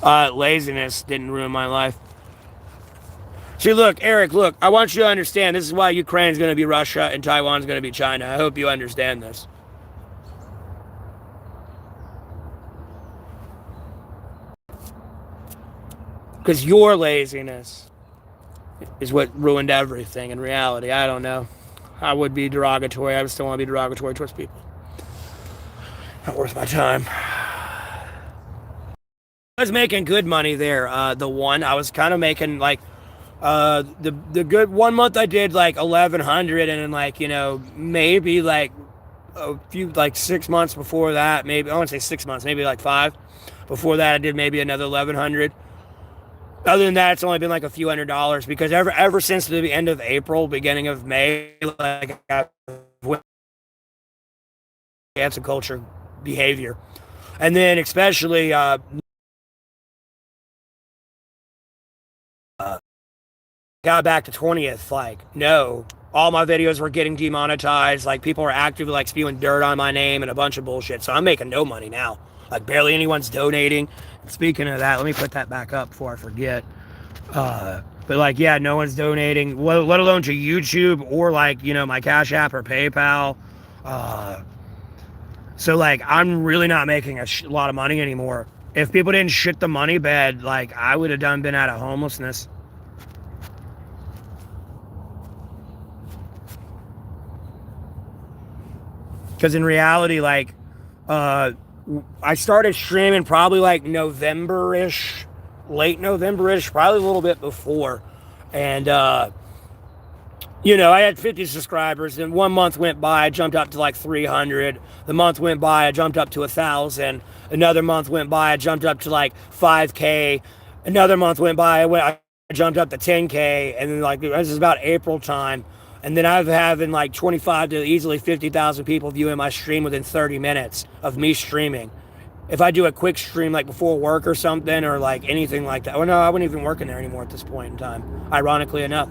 S1: Laziness didn't ruin my life. See, look, Eric, I want you to understand this is why Ukraine's going to be Russia and Taiwan's going to be China. I hope you understand this. Because your laziness is what ruined everything in reality. I don't know. I would be derogatory. I would still want to be derogatory towards people. Not worth my time. I was making good money there. I was kind of making the good 1 month I did 1,100 and then maybe a few 6 months before that, maybe I won't say 6 months, maybe 5 before that I did maybe another 1,100. Other than that, it's only been a few $100s because ever since the end of April, beginning of May, cancel culture behavior, and then especially got back to 20th. No, all my videos were getting demonetized. People were actively spewing dirt on my name and a bunch of bullshit. So I'm making no money now. Barely anyone's donating. Speaking of that, let me put that back up before I forget. But yeah, no one's donating, let alone to YouTube or my Cash App or PayPal. So I'm really not making a lot of money anymore. If people didn't shit the money bed, I would have been out of homelessness Because in reality, like, uh, I started streaming probably like November-ish, late November-ish, probably a little bit before. And, I had 50 subscribers, and 1 month went by, I jumped up to like 300. The month went by, I jumped up to 1,000. Another month went by, I jumped up to like 5K. Another month went by, I jumped up to 10K. And then, like, this is about April time. And then I've having like 25 to easily 50,000 people viewing my stream within 30 minutes of me streaming. If I do a quick stream like before work or something, or like anything like that. Well, no, I wouldn't even work in there anymore at this point in time, ironically enough.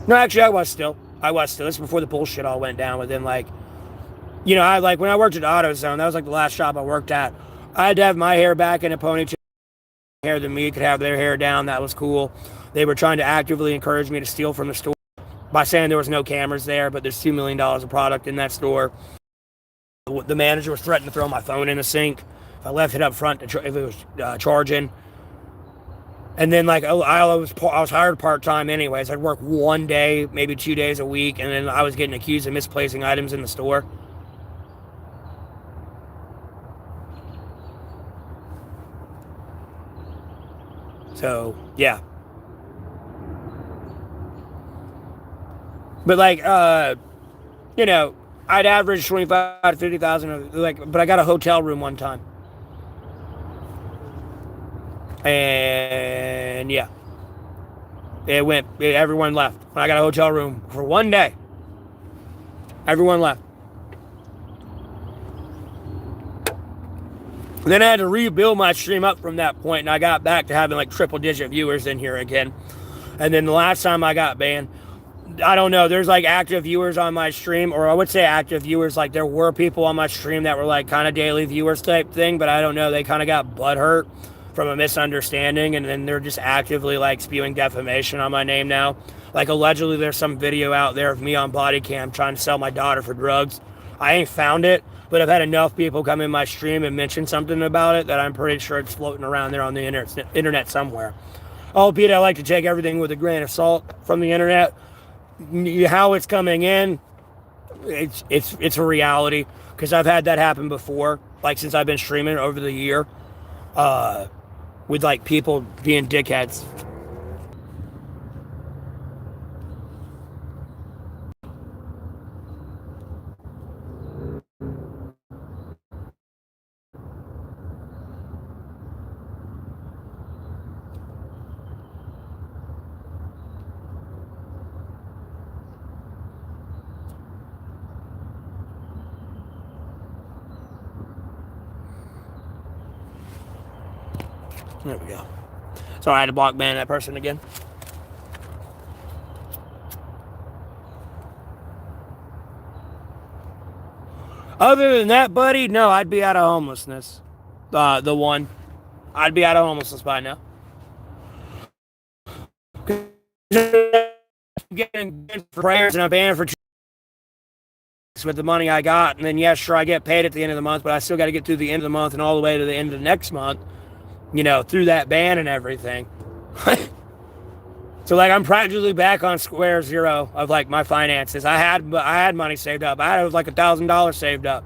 S1: No, actually, I was still. This is before the bullshit all went down within, like, I like when I worked at AutoZone, that was like the last shop I worked at. I had to have my hair back in a ponytail. Hair than me could have their hair down. That was cool. They were trying to actively encourage me to steal from the store by saying there was no cameras there, but there's $2 million of product in that store. The manager was threatening to throw my phone in the sink if I left it up front if it was charging. And then, like, I was hired part-time anyways. I'd work 1 day, maybe 2 days a week, and then I was getting accused of misplacing items in the store. So, yeah. But, like, I'd average 25 to 50,000, like, but I got a hotel room one time. And yeah, everyone left. When I got a hotel room for 1 day, everyone left. And then I had to rebuild my stream up from that point, and I got back to having like triple digit viewers in here again. And then the last time I got banned, I don't know, there's like active viewers on my stream, or I would say active viewers, like there were people on my stream that were like kind of daily viewers type thing, but I don't know, they kind of got butthurt from a misunderstanding, and then they're just actively like spewing defamation on my name now. Like, allegedly there's some video out there of me on body cam trying to sell my daughter for drugs. I ain't found it, but I've had enough people come in my stream and mention something about it that I'm pretty sure it's floating around there on the internet somewhere. Albeit I like to take everything with a grain of salt from the internet. How it's coming in, it's a reality, because I've had that happen before, like since I've been streaming over the year, with like people being dickheads. There we go. Sorry, I had to block ban that person again. Other than that, buddy, no, I'd be out of homelessness. I'd be out of homelessness by now. Getting prayers and I'm paying for with the money I got, and then yeah, sure, I get paid at the end of the month, but I still got to get through the end of the month and all the way to the end of the next month, through that ban and everything. So like I'm practically back on square zero of like my finances. I had money saved up. I had like $1,000 saved up,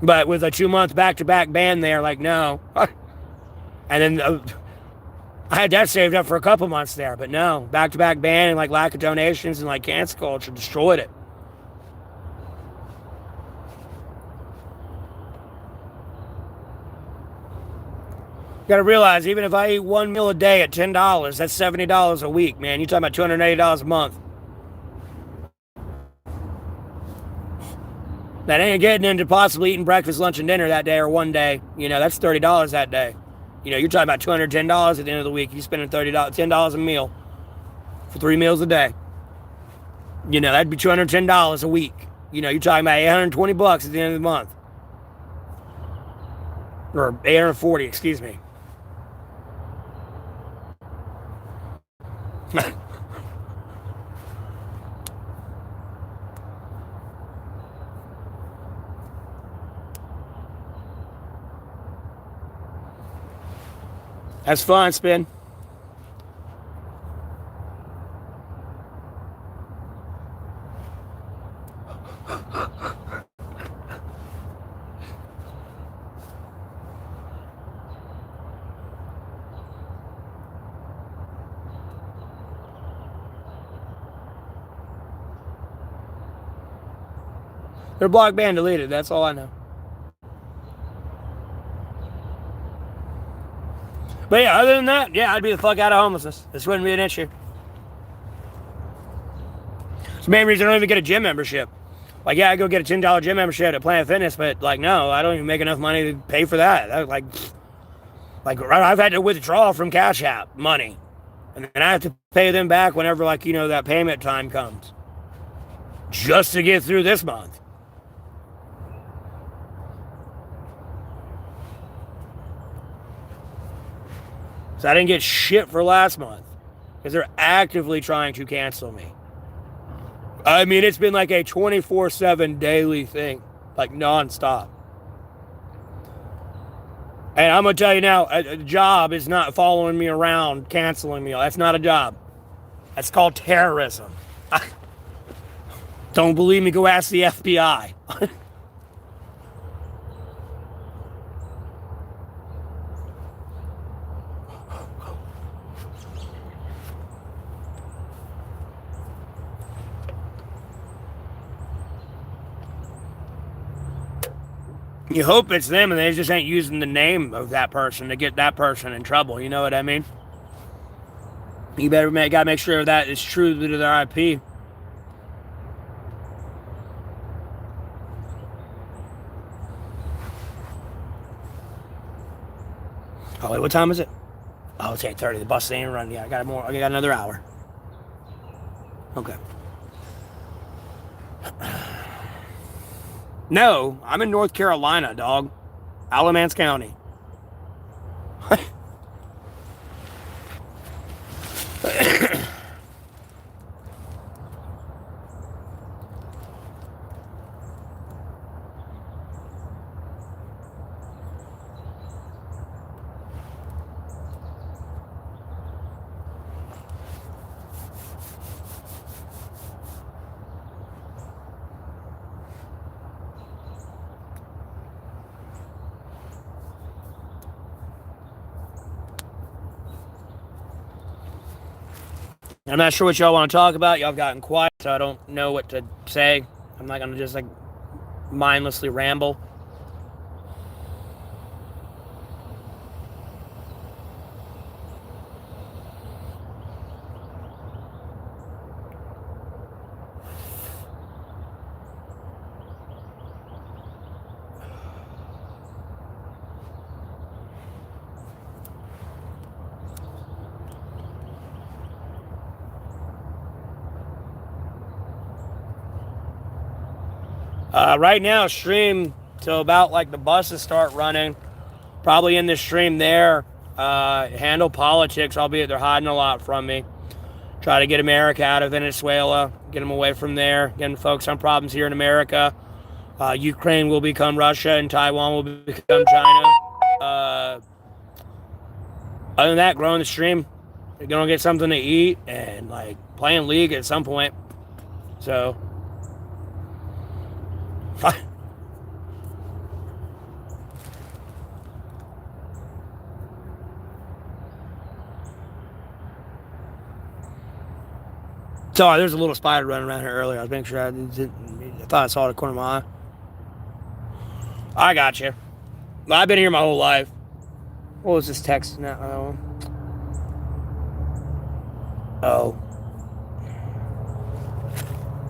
S1: but with a 2-month back-to-back ban there, like no. And then I had that saved up for a couple months there, but no, back-to-back ban and like lack of donations and like cancel culture destroyed it. You gotta realize, even if I eat one meal a day at $10, that's $70 a week, man. You're talking about $280 a month. That ain't getting into possibly eating breakfast, lunch, and dinner that day or one day. That's $30 that day. You're talking about $210 at the end of the week. You're spending $10 a meal for 3 meals a day. That'd be $210 a week. You're talking about $820 at the end of the month. Or $840, excuse me. That's fun, Spin. They're blocked, banned, deleted. That's all I know. But yeah, other than that, yeah, I'd be the fuck out of homelessness. This wouldn't be an issue. It's the main reason I don't even get a gym membership. Like, yeah, I go get a $10 gym membership at Planet Fitness, but like, no, I don't even make enough money to pay for that. Like I've had to withdraw from Cash App money, and then I have to pay them back whenever, like, you know, that payment time comes, just to get through this month. So I didn't get shit for last month because they're actively trying to cancel me. I mean, it's been like a 24/7 daily thing, like nonstop. And I'm going to tell you now, a job is not following me around, canceling me. That's not a job. That's called terrorism. Don't believe me? Go ask the FBI. You hope it's them and they just ain't using the name of that person to get that person in trouble. You know what I mean? You gotta make sure that is true to their IP. Oh, wait, what time is it? Oh, it's 8:30. The bus ain't running yet. I got another hour. Okay. No, I'm in North Carolina, dog. Alamance County. I'm not sure what y'all want to talk about. Y'all have gotten quiet, so I don't know what to say. I'm not going to just, like, mindlessly ramble. Right now, stream till about like the buses start running. Probably in the stream there. Handle politics, albeit they're hiding a lot from me. Try to get America out of Venezuela. Get them away from there. Getting folks on problems here in America. Ukraine will become Russia and Taiwan will become China. Other than that, growing the stream. They're going to get something to eat and like playing League at some point. So... Sorry, there's a little spider running around here earlier. I was making sure I thought I saw it at the corner of my eye. I got you. I've been here my whole life. What was this text now? Oh.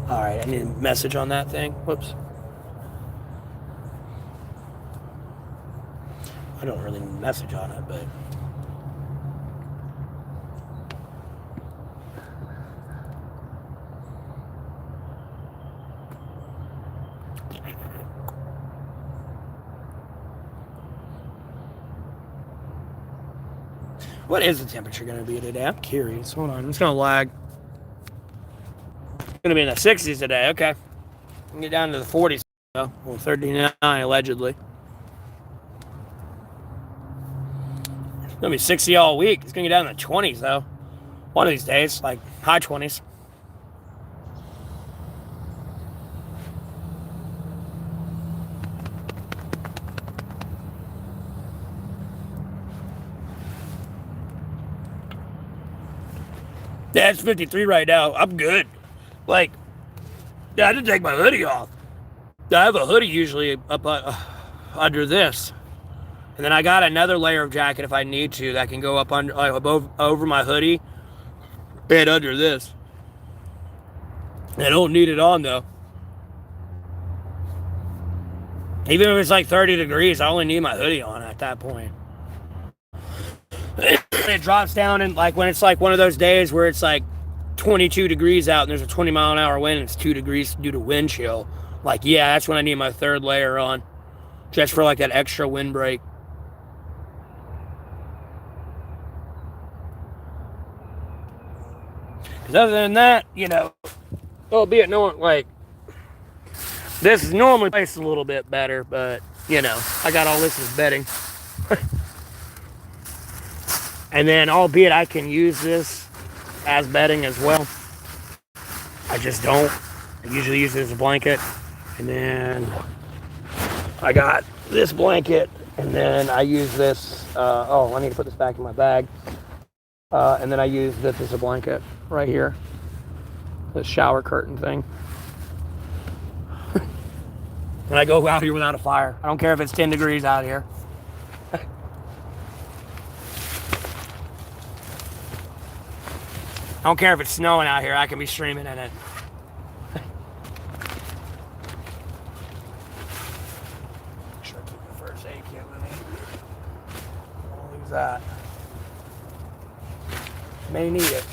S1: Alright, I need a message on that thing. Whoops. I don't really need a message on it, but... What is the temperature going to be today? I'm curious. Hold on. It's going to lag. It's going to be in the 60s today. Okay. We can get down to the 40s, though. Well, 39, allegedly. It's going to be 60 all week. It's going to get down to the 20s, though. One of these days. Like, high 20s. Yeah, it's 53 right now. I'm good. Like, yeah, I didn't take my hoodie off. I have a hoodie usually up under this. And then I got another layer of jacket if I need to that can go up under, like, above, over my hoodie and under this. I don't need it on though. Even if it's like 30 degrees, I only need my hoodie on at that point. It drops down, and like when it's like one of those days where it's like 22 degrees out and there's a 20-mile-an-hour wind and it's 2 degrees due to wind chill. Like, yeah, that's when I need my third layer on. Just for like that extra windbreak. Because other than that, you know, albeit no one, like, this is normally placed a little bit better, but, you know, I got all this as bedding. And then, albeit I can use this as bedding as well, I just don't. I usually use it as a blanket. And then I got this blanket, and then I use this, I need to put this back in my bag. And then I use this as a blanket right here. This shower curtain thing. And I go out here without a fire. I don't care if it's 10 degrees out here. I don't care if it's snowing out here. I can be streaming in it. Make sure I keep the first aid kit with me. Don't lose that. May need it.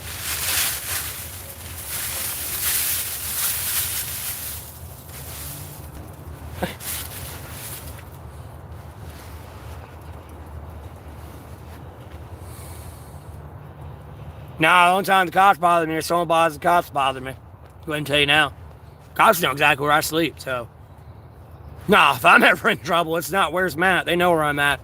S1: Now, the only time the cops bother me, if someone bothers the cops, bother me. Go ahead and tell you now. Cops know exactly where I sleep, so. Nah, if I'm ever in trouble, it's not where's Matt. They know where I'm at.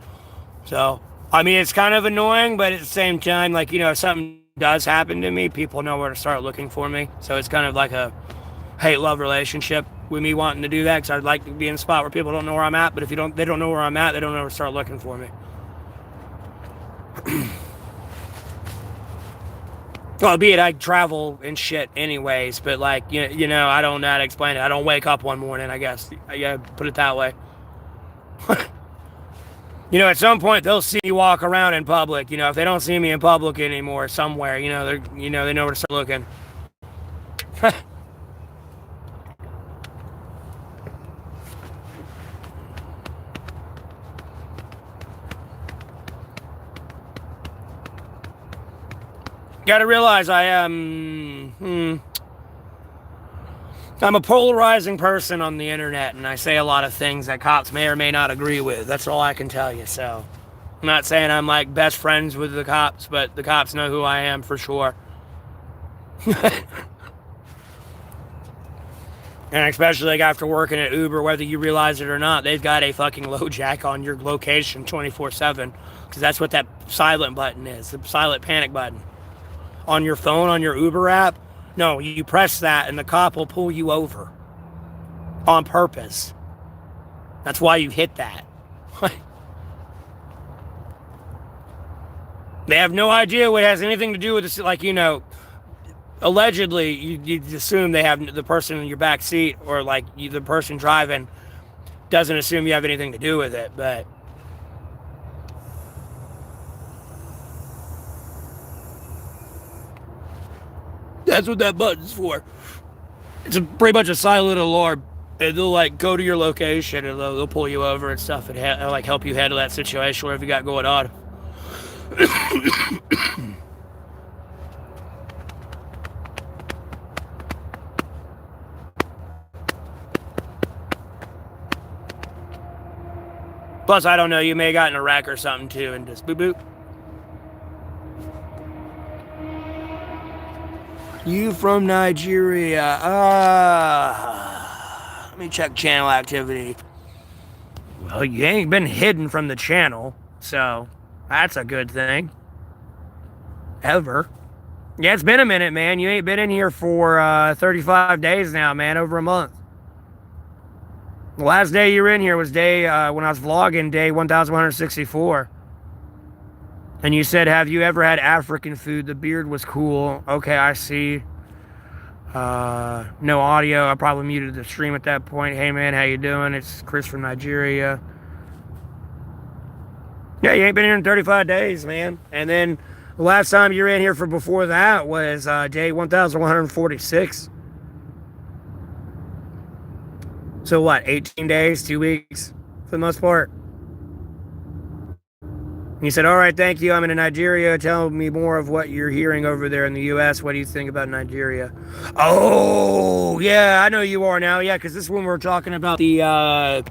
S1: So, I mean, it's kind of annoying, but at the same time, like, you know, if something does happen to me, people know where to start looking for me. So it's kind of like a hate-love relationship with me wanting to do that, because I'd like to be in a spot where people don't know where I'm at, but if they don't know where I'm at, they don't know where to start looking for me. Well, be it I travel and shit anyways, but like, you know, I don't know how to explain it. I don't wake up one morning, I guess. I gotta put it that way. You know, at some point they'll see me walk around in public. You know, if they don't see me in public anymore somewhere, you know, they know where to start looking. Gotta realize I am, I'm a polarizing person on the internet, and I say a lot of things that cops may or may not agree with. That's all I can tell you, so. I'm not saying I'm like best friends with the cops, but the cops know who I am for sure. And especially like after working at Uber, whether you realize it or not, they've got a fucking LoJack on your location 24/7. Because that's what that silent button is, the silent panic button. On your phone, on your Uber app, no, you press that and the cop will pull you over. On purpose. That's why you hit that. They have no idea what has anything to do with this, like, you know, allegedly, you assume they have the person in your back seat, or like the person driving doesn't assume you have anything to do with it, but that's what that button's for. It's pretty much a silent alarm, and they'll like go to your location and they'll pull you over and stuff, and like help you handle that situation, whatever you got going on. Plus, I don't know, you may have gotten a wreck or something too, and just boop boop. You from Nigeria? Let me check channel activity. Well, you ain't been hidden from the channel, so that's a good thing. Ever. Yeah, it's been a minute, man. You ain't been in here for 35 days now, man. Over a month. The last day you were in here was day, when I was vlogging, day 1164. And you said, have you ever had African food? The beard was cool. Okay, I see. No audio. I probably muted the stream at that point. Hey man, how you doing? It's Chris from Nigeria. Yeah, you ain't been here in 35 days, man. And then the last time you were in here for before that was day 1146. So what, 18 days, 2 weeks for the most part? He said, all right, thank you. I'm in Nigeria. Tell me more of what you're hearing over there in the U.S. What do you think about Nigeria? Oh, yeah, I know you are now. Yeah, because this is when we're talking about the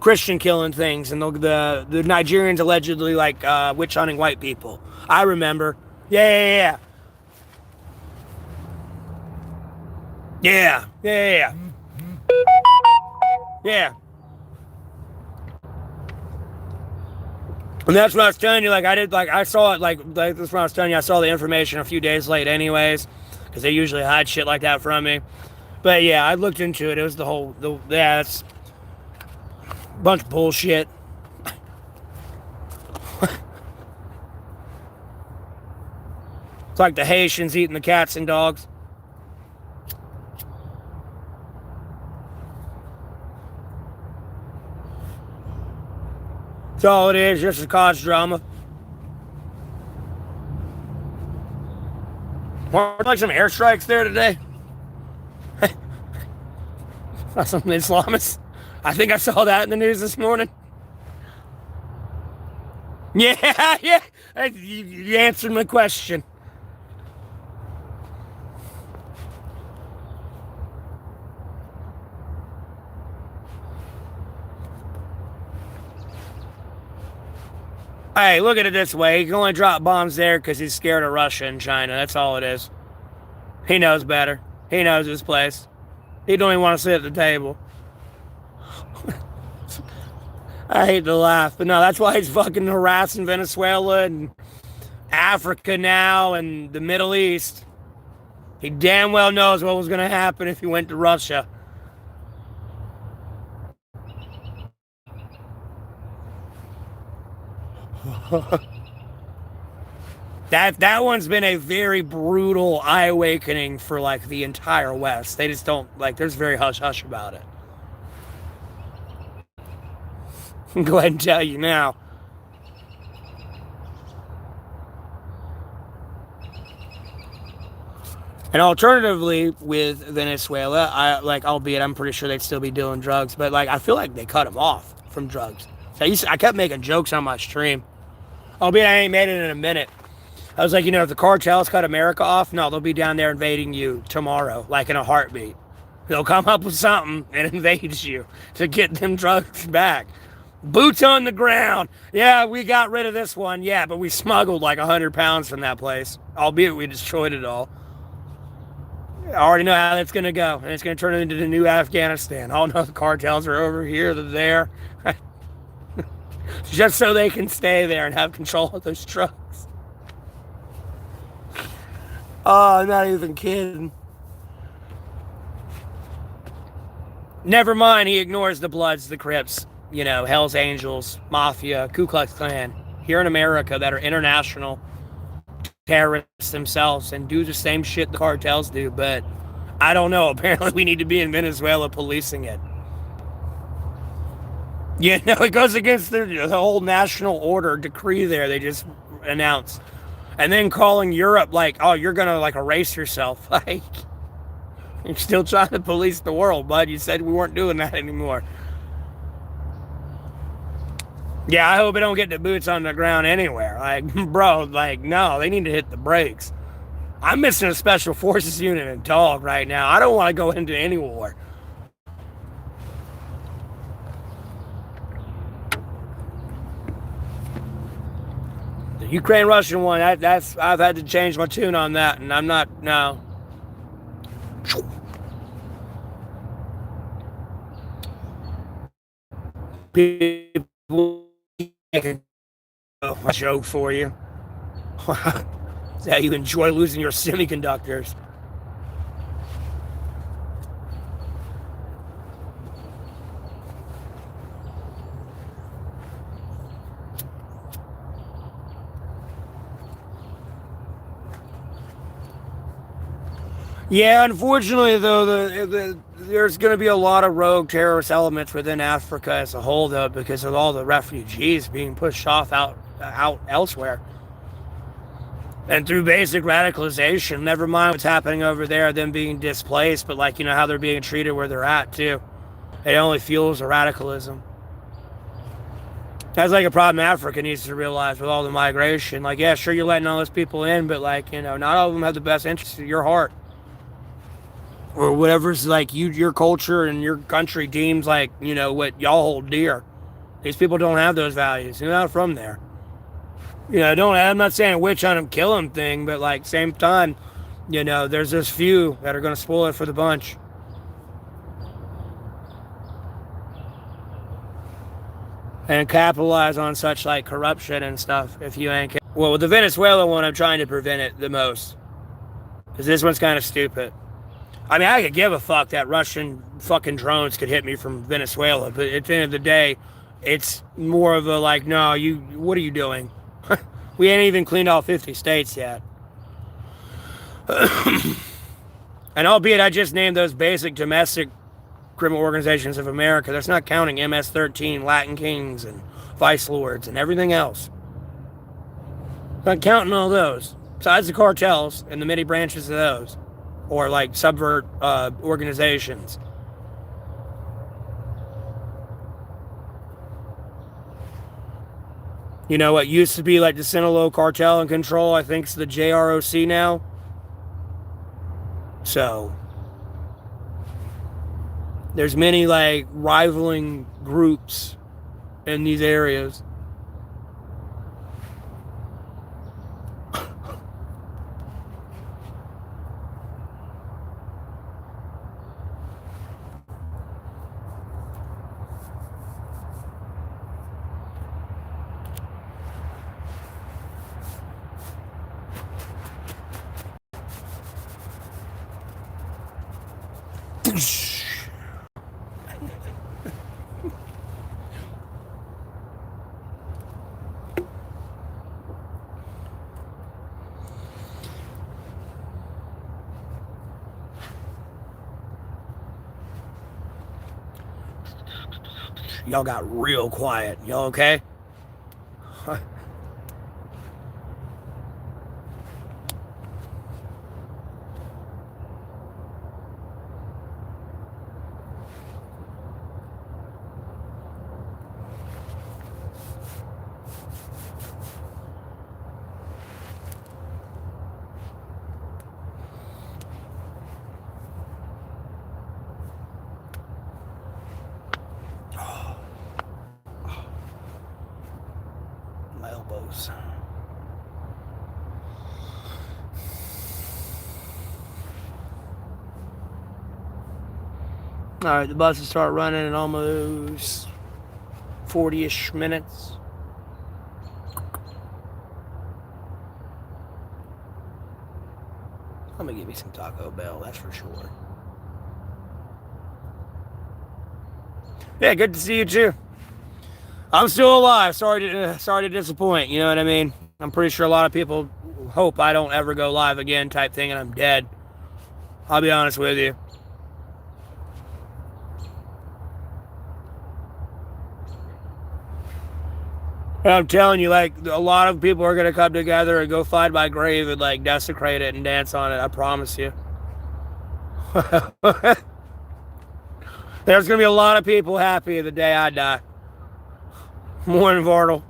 S1: Christian killing things and the Nigerians allegedly like witch hunting white people. I remember. Yeah. Yeah. And that's what I was telling you, I saw it, that's what I was telling you, I saw the information a few days late anyways, because they usually hide shit like that from me. But yeah, I looked into it, it was it's a bunch of bullshit. It's like the Haitians eating the cats and dogs. That's all it is, just to cause drama. Weren't like some airstrikes there today? Some Islamists. I think I saw that in the news this morning. Yeah. You answered my question. Hey, look at it this way. He can only drop bombs there because he's scared of Russia and China. That's all it is. He knows better. He knows his place. He don't even want to sit at the table. I hate to laugh, but no, that's why he's fucking harassing Venezuela and Africa now and the Middle East. He damn well knows what was going to happen if he went to Russia. That one's been a very brutal eye awakening for like the entire West. They just don't there's very hush hush about it. Go ahead and tell you now. And alternatively, with Venezuela, albeit I'm pretty sure they'd still be doing drugs, but I feel like they cut them off from drugs. I kept making jokes on my stream, albeit I ain't made it in a minute. I was like, if the cartels cut America off, no, they'll be down there invading you tomorrow, like in a heartbeat. They'll come up with something and invade you to get them drugs back. Boots on the ground. Yeah, we got rid of this one. Yeah, but we smuggled 100 pounds from that place, albeit we destroyed it all. I already know how that's going to go, and it's going to turn into the new Afghanistan. Oh no, the cartels are over here, they're there. Just so they can stay there and have control of those trucks. Oh, I'm not even kidding. Never mind, he ignores the Bloods, the Crips, Hell's Angels, Mafia, Ku Klux Klan, here in America that are international terrorists themselves and do the same shit the cartels do, but I don't know. Apparently we need to be in Venezuela policing it. It goes against the whole national order decree there they just announced. And then calling Europe oh, you're gonna erase yourself. You're still trying to police the world, bud. You said we weren't doing that anymore. Yeah, I hope it don't get the boots on the ground anywhere. Bro, no, they need to hit the brakes. I'm missing a special forces unit and dog right now. I don't want to go into any war. The Ukraine-Russian one, I've had to change my tune on that, and I'm not, no. People make a joke for you. Is that you enjoy losing your semiconductors. Yeah, unfortunately, though, there's going to be a lot of rogue terrorist elements within Africa as a whole, though, because of all the refugees being pushed off out elsewhere. And through basic radicalization, never mind what's happening over there, them being displaced, but like, how they're being treated where they're at, too. It only fuels the radicalism. That's like a problem Africa needs to realize with all the migration. Like, yeah, sure, you're letting all those people in, but like, not all of them have the best interests of your heart. Or whatever's like your culture and your country deems like, what y'all hold dear. These people don't have those values. They're not from there. I'm not saying witch hunt them, kill them thing, but like same time, there's this few that are going to spoil it for the bunch. And capitalize on such like corruption and stuff if you ain't. Well, with the Venezuela one, I'm trying to prevent it the most. Because this one's kind of stupid. I mean, I could give a fuck that Russian fucking drones could hit me from Venezuela, but at the end of the day, it's more of a like, no, what are you doing? We ain't even cleaned all 50 states yet. And albeit I just named those basic domestic criminal organizations of America, that's not counting MS-13, Latin Kings, and Vice Lords, and everything else. Not counting all those, besides the cartels and the many branches of those. Or like subvert organizations. What used to be like the Sinaloa cartel in control, I think it's the JROC now. So there's many like rivaling groups in these areas. Y'all got real quiet. Y'all okay? My elbows. Alright, the buses start running in almost 40-ish minutes. I'm gonna give me some Taco Bell, that's for sure. Yeah, good to see you too. I'm still alive. Sorry to disappoint. You know what I mean? I'm pretty sure a lot of people hope I don't ever go live again type thing and I'm dead. I'll be honest with you. And I'm telling you, like, a lot of people are going to come together and go find my grave and, like, desecrate it and dance on it. I promise you. There's going to be a lot of people happy the day I die. More than Vartal.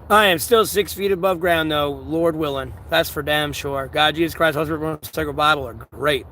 S1: I am still 6 feet above ground, though, Lord willing. That's for damn sure. God, Jesus Christ, Holy Spirit, Sacred Bible are great.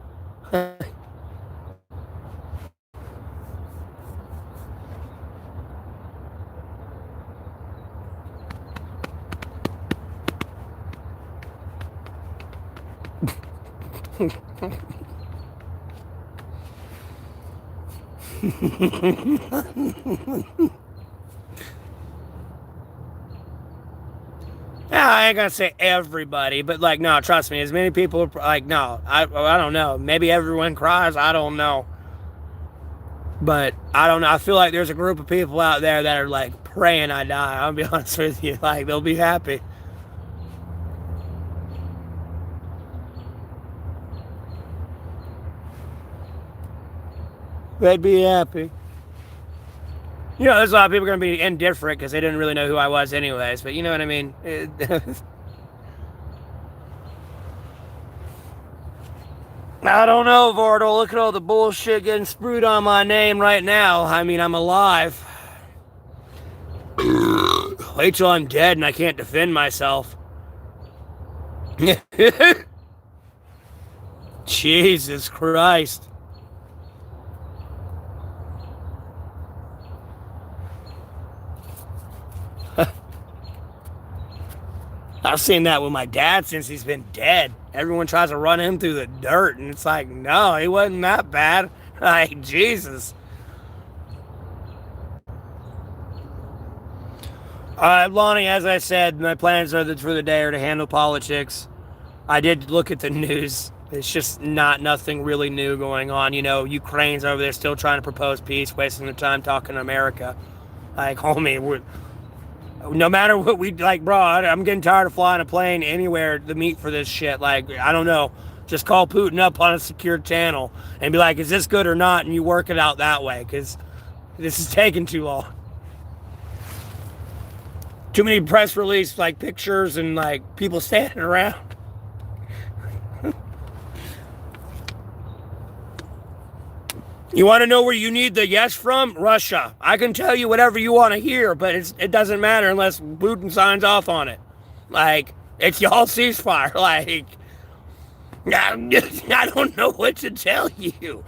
S1: Yeah, I ain't gonna say everybody, but like, no, trust me, as many people like, no, I don't know. Maybe everyone cries. I don't know, but I don't know. I feel like there's a group of people out there that are like praying I die. I'll be honest with you, like they'll be happy. They'd be happy. You know, there's a lot of people going to be indifferent because they didn't really know who I was anyways, but you know what I mean? I don't know, Vardal. Look at all the bullshit getting spewed on my name right now. I mean, I'm alive. Wait till I'm dead and I can't defend myself. Jesus Christ. I've seen that with my dad since he's been dead. Everyone tries to run him through the dirt, and it's like, no, he wasn't that bad. Like, Jesus. Lonnie, as I said, my plans for the day are to handle politics. I did look at the news. It's just nothing really new going on. You know, Ukraine's over there still trying to propose peace, wasting their time talking to America. Like, homie, no matter what we like, bro, I'm getting tired of flying a plane anywhere to meet for this shit. Like, I don't know. Just call Putin up on a secure channel and be like, is this good or not? And you work it out that way, because this is taking too long. Too many press release, like, pictures and, like, people standing around. You want to know where you need the yes from? Russia. I can tell you whatever you want to hear, but it doesn't matter unless Putin signs off on it. Like, it's y'all ceasefire. Like, I don't know what to tell you.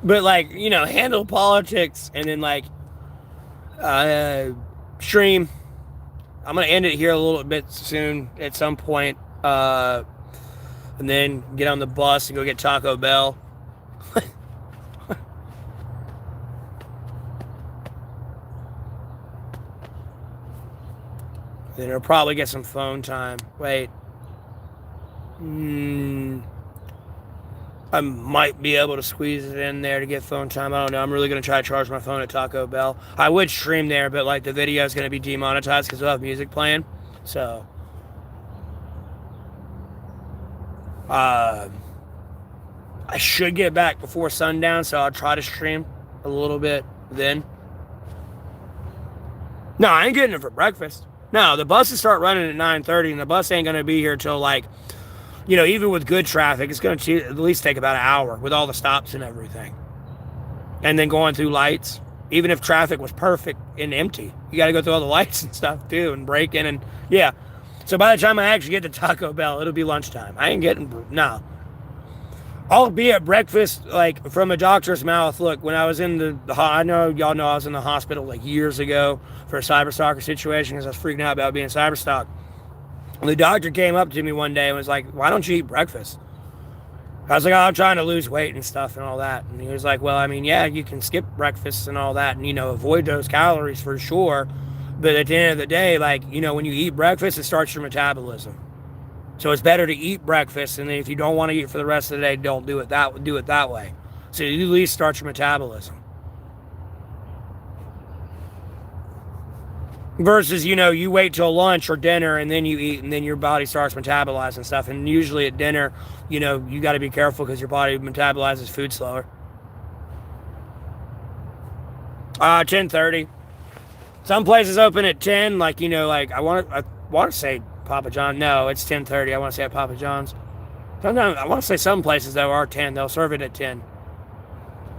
S1: But, like, you know, handle politics and then, like, stream. I'm going to end it here a little bit soon at some point. And then get on the bus and go get Taco Bell. Then I'll probably get some phone time. Wait. I might be able to squeeze it in there to get phone time. I don't know. I'm really going to try to charge my phone at Taco Bell. I would stream there, but like the video is going to be demonetized because we'll have music playing. So... I should get back before sundown, so I'll try to stream a little bit then. No, I ain't getting it for breakfast. No, the buses start running at 9:30, and the bus ain't going to be here till, like, you know, even with good traffic, it's going to at least take about an hour with all the stops and everything. And then going through lights, even if traffic was perfect and empty, you got to go through all the lights and stuff, too, and break in, and, yeah. So by the time I actually get to Taco Bell, it'll be lunchtime. I ain't getting, no. I'll be at breakfast, like, from a doctor's mouth. Look, when I was in the I know y'all know I was in the hospital, like, years ago for a cyberstalker situation because I was freaking out about being cyberstalked. The doctor came up to me one day and was like, why don't you eat breakfast? I was like, oh, I'm trying to lose weight and stuff and all that. And he was like, well, I mean, yeah, you can skip breakfast and all that and, you know, avoid those calories for sure. But at the end of the day, like, you know, when you eat breakfast, it starts your metabolism. So it's better to eat breakfast, and then if you don't want to eat for the rest of the day, don't do it that way. So you at least start your metabolism. Versus, you know, you wait till lunch or dinner, and then you eat, and then your body starts metabolizing stuff. And usually at dinner, you know, you got to be careful because your body metabolizes food slower. 10:30. Some places open at 10, like, you know, like, I want to say Papa John. No, it's 10:30. I want to say at Papa John's. Sometimes, I want to say some places, though, are 10. They'll serve it at 10.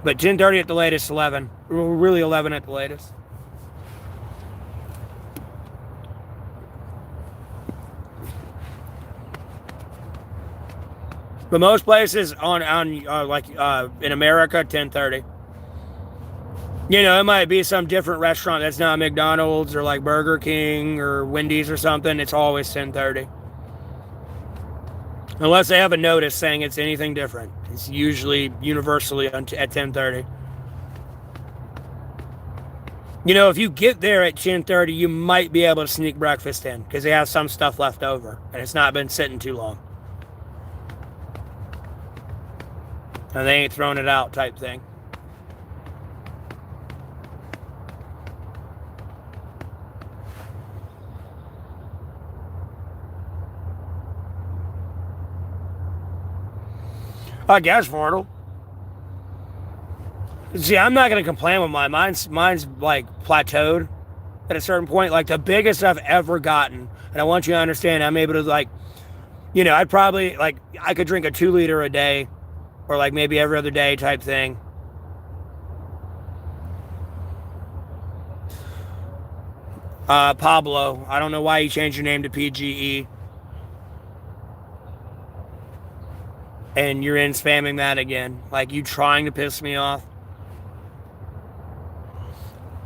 S1: But 10:30 at the latest, 11. Really 11 at the latest. But most places in America, 10:30. You know, it might be some different restaurant that's not McDonald's or like Burger King or Wendy's or something. It's always 10:30. Unless they have a notice saying it's anything different. It's usually universally at 10:30. You know, if you get there at 10:30, you might be able to sneak breakfast in because they have some stuff left over and it's not been sitting too long. And they ain't throwing it out type thing. I guess, Varnal. See, I'm not going to complain with mine. Mine's like plateaued at a certain point. Like the biggest I've ever gotten. And I want you to understand, I'm able to like, I'd probably like, I could drink a 2 liter a day or like maybe every other day type thing. Pablo, I don't know why you changed your name to PGE. And you're in spamming that again. Like, you trying to piss me off.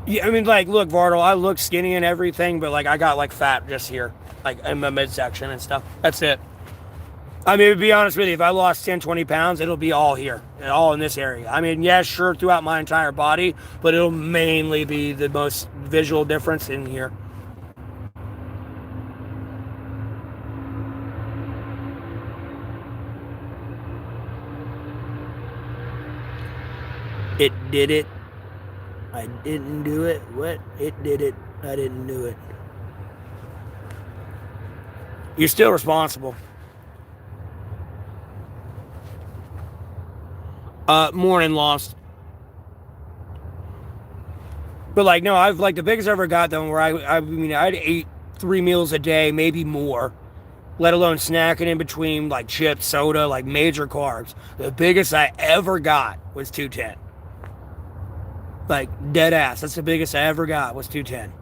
S1: Yeah, I mean, like, look, Vardo, I look skinny and everything, but, like, I got, like, fat just here. Like, in my midsection and stuff. That's it. I mean, to be honest with you, if I lost 10, 20 pounds, it'll be all here. All in this area. I mean, yeah, sure, throughout my entire body, but it'll mainly be the most visual difference in here. It did it. I didn't do it. What? It did it. I didn't do it. You're still responsible. Morning lost. But like, no, I've like the biggest I ever got though, where I mean, I'd ate 3 meals a day, maybe more, let alone snacking in between like chips, soda, like major carbs. The biggest I ever got was 210. Like dead ass. That's the biggest I ever got was 210.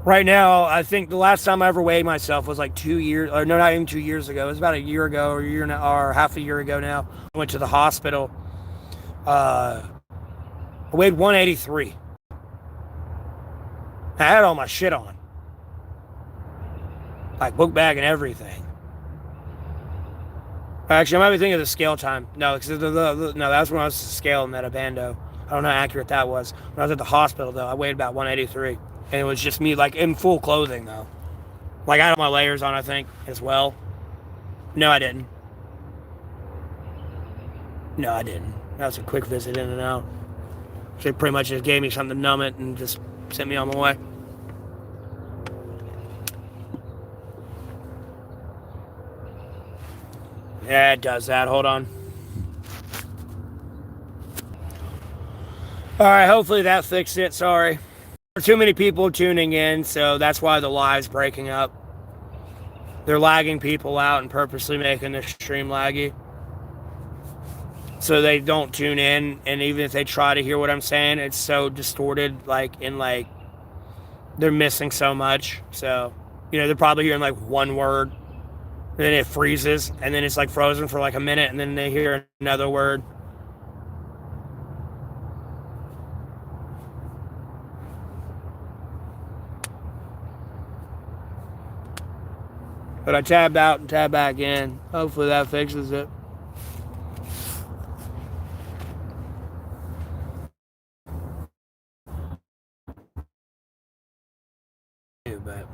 S1: Right now, I think the last time I ever weighed myself was like 2 years, or no, not even 2 years ago. It was about a year ago, or a year now, or half a year ago now. I went to the hospital. I weighed 183. I had all my shit on, like book bag and everything. Actually, I might be thinking of the scale time. No, because no, that's when I was scaling that abando. I don't know how accurate that was. When I was at the hospital, though, I weighed about 183. And it was just me, like, in full clothing, though. Like, I had my layers on, I think, as well. No, I didn't. No, I didn't. That was a quick visit in and out. They pretty much just gave me something to numb it and just sent me on my way. Yeah, it does that. Hold on. Alright, hopefully that fixed it. Sorry. There are too many people tuning in, so that's why the live's breaking up. They're lagging people out and purposely making the stream laggy, so they don't tune in, and even if they try to hear what I'm saying, it's so distorted, like, they're missing so much. So, they're probably hearing, like, one word, and then it freezes, and then it's, like, frozen for, like, a minute, and then they hear another word. But I tabbed out and tabbed back in. Hopefully that fixes it. But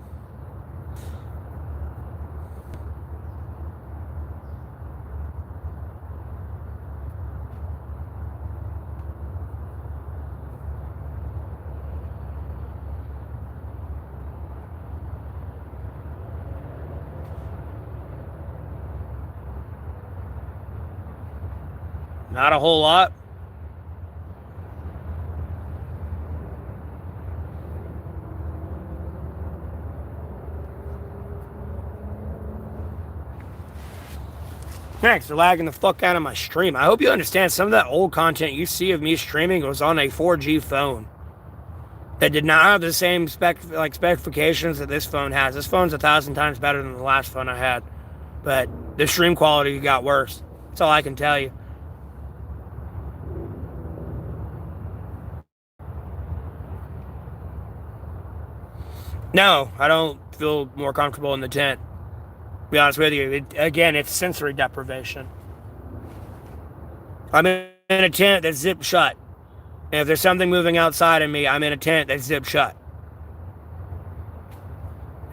S1: not a whole lot. Thanks, they're lagging the fuck out of my stream. I hope you understand some of that old content you see of me streaming was on a 4G phone that did not have the same specifications that this phone has. This phone's 1,000 times better than the last phone I had, but the stream quality got worse. That's all I can tell you. No, I don't feel more comfortable in the tent. To be honest with you, it's sensory deprivation. I'm in a tent that's zipped shut. And if there's something moving outside of me, I'm in a tent that's zipped shut.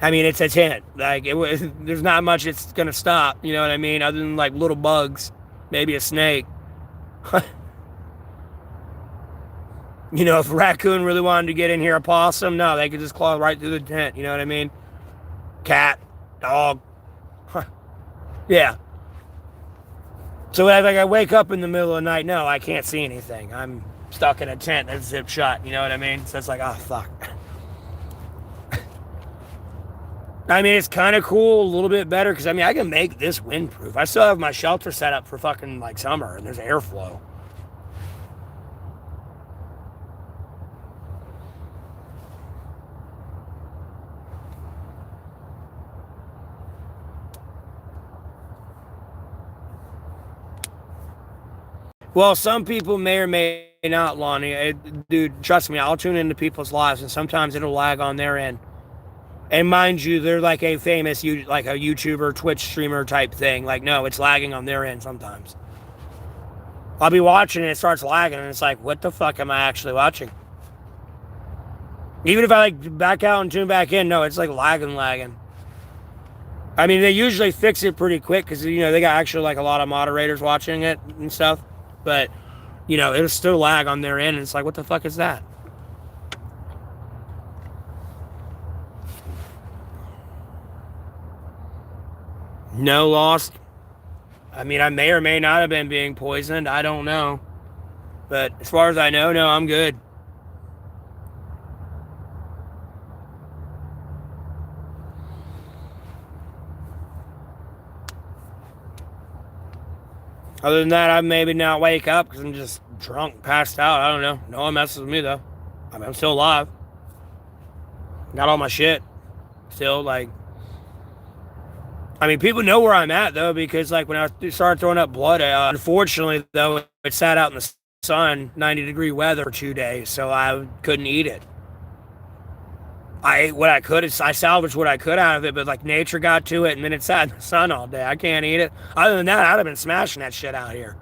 S1: I mean, it's a tent. Like, there's not much it's going to stop, you know what I mean? Other than, like, little bugs. Maybe a snake. If a raccoon really wanted to get in here, a possum, no, they could just claw right through the tent, you know what I mean? Cat, dog. Yeah. So if I wake up in the middle of the night, no, I can't see anything. I'm stuck in a tent that's zipped shut. You know what I mean? So it's like, oh, fuck. I mean, it's kind of cool, a little bit better, because, I mean, I can make this windproof. I still have my shelter set up for fucking, like, summer, and there's airflow. Well, some people may or may not, Lonnie. Dude, trust me, I'll tune into people's lives, and sometimes it'll lag on their end. And mind you, they're like a famous, like a YouTuber, Twitch streamer type thing. Like, no, it's lagging on their end sometimes. I'll be watching and it starts lagging, and it's like, what the fuck am I actually watching? Even if I like back out and tune back in, no, it's like lagging. I mean, they usually fix it pretty quick because, you know, they got actually like a lot of moderators watching it and stuff. But, you know, it'll still lag on their end, and it's like, what the fuck is that? No, lost. I mean, I may or may not have been being poisoned. I don't know. But as far as I know, no, I'm good. Other than that, I maybe not wake up because I'm just drunk, passed out. I don't know. No one messes with me, though. I mean, I'm still alive. Got all my shit. Still, like... I mean, people know where I'm at, though, because, like, when I started throwing up blood, unfortunately, though, it sat out in the sun, 90-degree weather for 2 days, so I couldn't eat it. I ate what I could. I salvaged what I could out of it, but, like, nature got to it, and then it sat in the sun all day. I can't eat it. Other than that, I'd have been smashing that shit out here.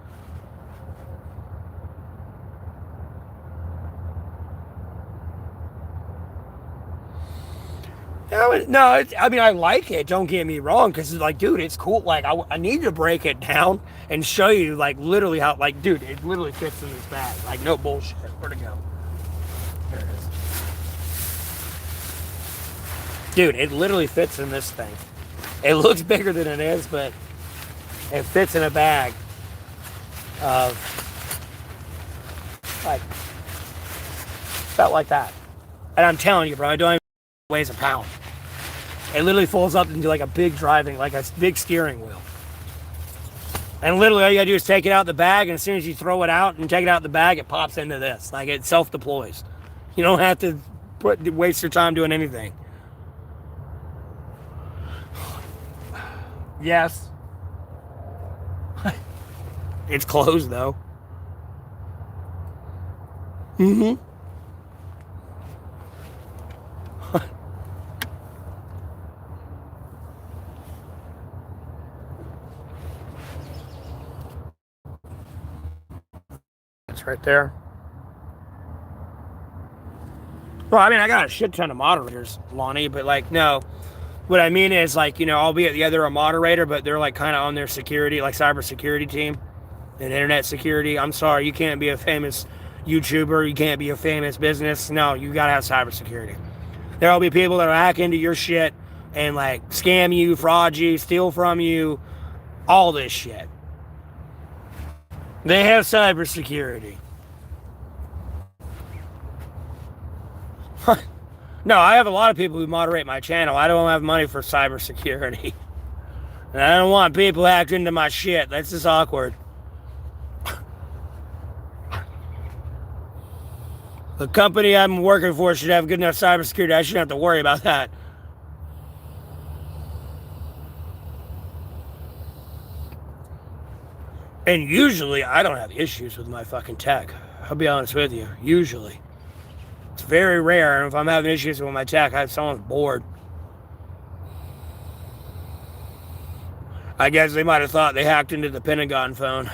S1: No, I mean, I like it. Don't get me wrong, because it's like, dude, it's cool. Like, I need to break it down and show you, like, literally how, like, dude, it literally fits in this bag. Like, no bullshit. Where'd it go? There it is. Dude, it literally fits in this thing. It looks bigger than it is, but it fits in a bag of, like, felt like that. And I'm telling you, bro, I don't even weighs a pound. It literally folds up into like a big driving, like a big steering wheel. And literally all you gotta do is take it out the bag, and as soon as you throw it out and take it out the bag, it pops into this. Like, it self-deploys. You don't have to waste your time doing anything. Yes. It's closed, though. Mm-hmm. It's right there. Well, I mean, I got a shit ton of moderators, Lonnie, but, like, no. What I mean is, like, you know, albeit, yeah, they're a moderator, but they're, like, kind of on their security, like, cybersecurity team and internet security. I'm sorry, you can't be a famous YouTuber. You can't be a famous business. No, you gotta have cybersecurity. There'll be people that'll hack into your shit and, like, scam you, fraud you, steal from you, all this shit. They have cybersecurity. No, I have a lot of people who moderate my channel. I don't have money for cybersecurity. And I don't want people hacked into my shit. That's just awkward. The company I'm working for should have good enough cybersecurity. I shouldn't have to worry about that. And usually, I don't have issues with my fucking tech. I'll be honest with you. Usually. It's very rare, and if I'm having issues with my tech, I have someone bored. I guess they might have thought they hacked into the Pentagon phone.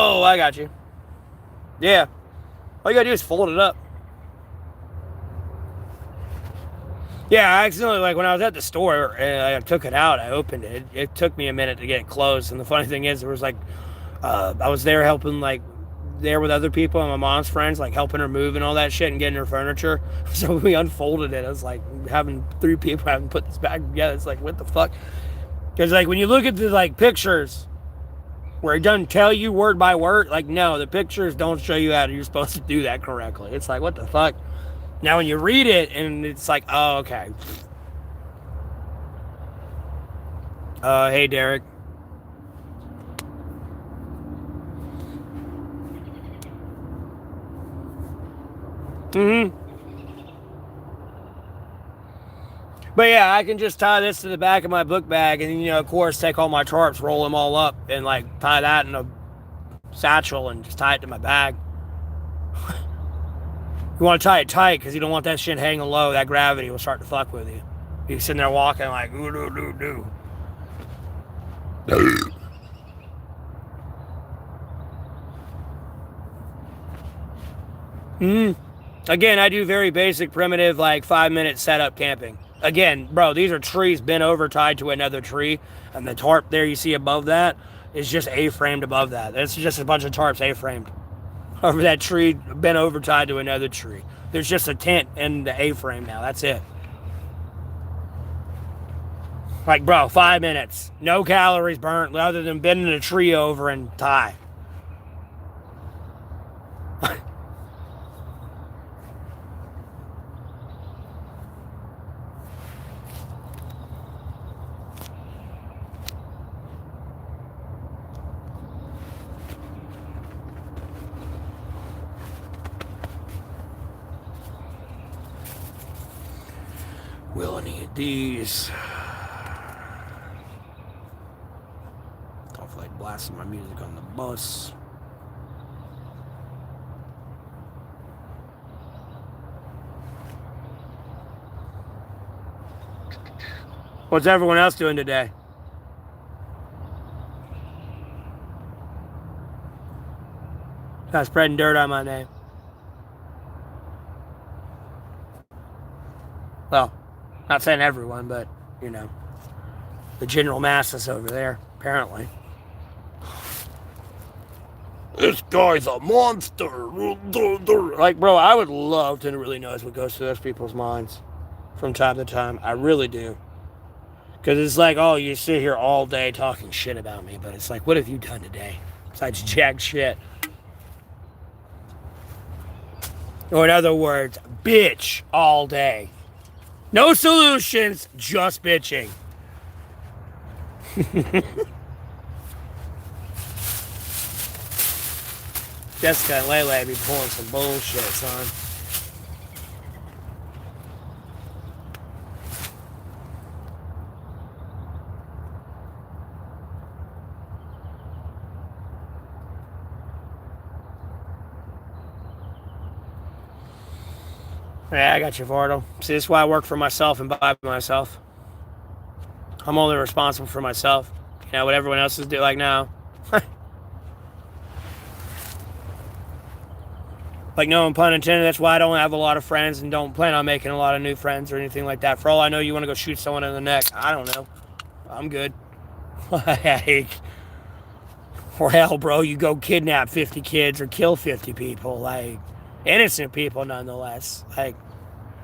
S1: Oh, I got you. Yeah. All you gotta do is fold it up. Yeah, I accidentally, like, when I was at the store and I took it out, I opened it. It took me a minute to get it closed. And the funny thing is, there was, like, I was there helping, like, there with other people and my mom's friends, like, helping her move and all that shit and getting her furniture. So we unfolded it. I was like, having 3 people having put this back together. It's like, what the fuck? Because, like, when you look at the, like, pictures where it doesn't tell you word by word, like, no, the pictures don't show you how you're supposed to do that correctly. It's like, what the fuck? Now, when you read it, and it's like, oh, okay. Hey, Derek. Mm-hmm. But yeah, I can just tie this to the back of my book bag and, of course, take all my tarps, roll them all up, and, like, tie that in a satchel and just tie it to my bag. You want to tie it tight because you don't want that shit hanging low. That gravity will start to fuck with you. You're sitting there walking like, ooh, doo, doo, doo. Again, I do very basic, primitive, like 5-minute setup camping. Again, bro, these are trees bent over, tied to another tree, and the tarp there you see above that is just A-framed above that. It's just a bunch of tarps A-framed over that tree, bent over, tied to another tree. There's just a tent and the A-frame now. That's it. Like, bro, 5 minutes. No calories burnt other than bending a tree over and tie. Will I need these? Don't feel like blasting my music on the bus. What's everyone else doing today? Not spreading dirt on my name. Well, not saying everyone, but, the general masses over there, apparently. This guy's a monster. Like, bro, I would love to really know what goes through those people's minds from time to time. I really do. Because it's like, oh, you sit here all day talking shit about me, but it's like, what have you done today besides jack shit? Or in other words, bitch all day. No solutions, just bitching. Jessica and Lele be pulling some bullshit, son. Yeah, I got you, Vardo. See, this is why I work for myself and buy myself. I'm only responsible for myself. What everyone else is doing, like now. Like, no pun intended, that's why I don't have a lot of friends and don't plan on making a lot of new friends or anything like that. For all I know, you want to go shoot someone in the neck. I don't know. I'm good. Like, or hell, bro, you go kidnap 50 kids or kill 50 people. Like, innocent people, nonetheless. Like,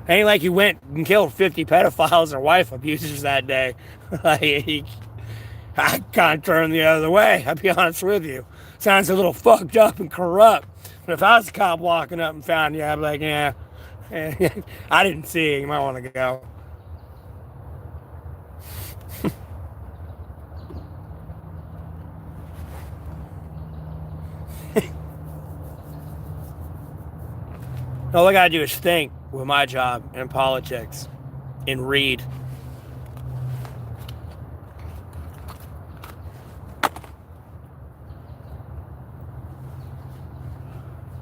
S1: ain't like you went and killed 50 pedophiles or wife abusers that day. Like, I can't turn the other way, I'll be honest with you. Sounds a little fucked up and corrupt. But if I was a cop walking up and found you, I'd be like, yeah, I didn't see you. You might want to go. All I gotta do is think with my job in politics and read.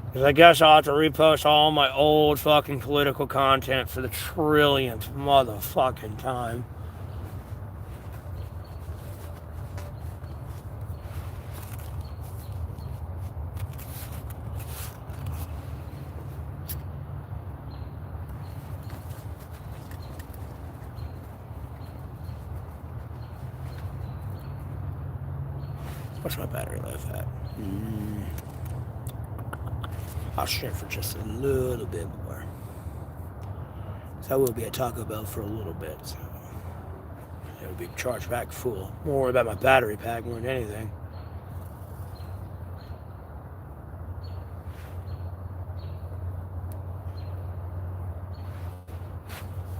S1: Because I guess I'll have to repost all my old fucking political content for the trillionth motherfucking time. What's my battery life at? I'll stream for just a little bit more. So I will be at Taco Bell for a little bit. So it'll be charged back full. More worried about my battery pack more than anything.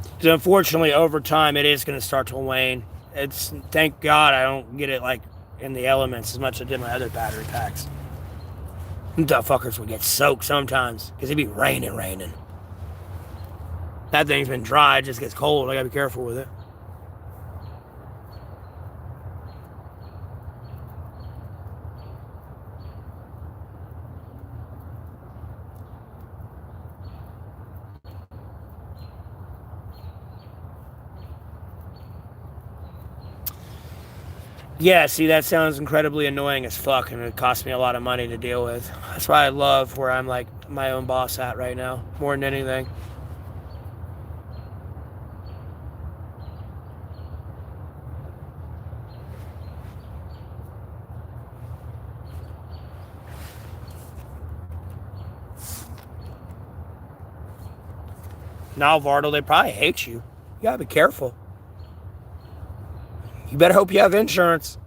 S1: Because unfortunately, over time, it is going to start to wane. Thank God I don't get it like in the elements as much as I did my other battery packs. Them fuckers would get soaked sometimes because it'd be raining. That thing's been dry, it just gets cold. I gotta be careful with it. Yeah, see, that sounds incredibly annoying as fuck, and it costs me a lot of money to deal with. That's why I love where I'm like my own boss at right now, more than anything. Now, Vardo, they probably hate you. You gotta be careful. You better hope you have insurance.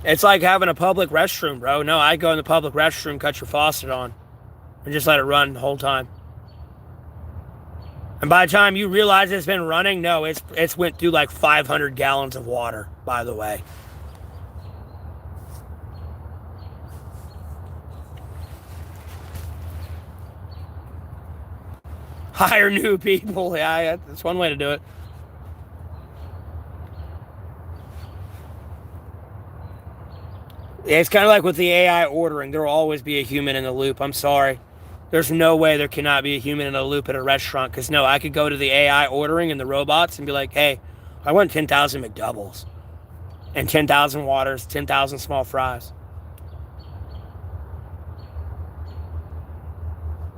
S1: It's like having a public restroom, bro. No, I go in the public restroom, cut your faucet on, and just let it run the whole time. And by the time you realize it's been running, no, it's went through like 500 gallons of water, by the way. Hire new people. Yeah, that's one way to do it. It's kind of like with the AI ordering. There will always be a human in the loop. I'm sorry. There's no way there cannot be a human in the loop at a restaurant. Because, no, I could go to the AI ordering and the robots and be like, hey, I want 10,000 McDoubles. And 10,000 waters, 10,000 small fries.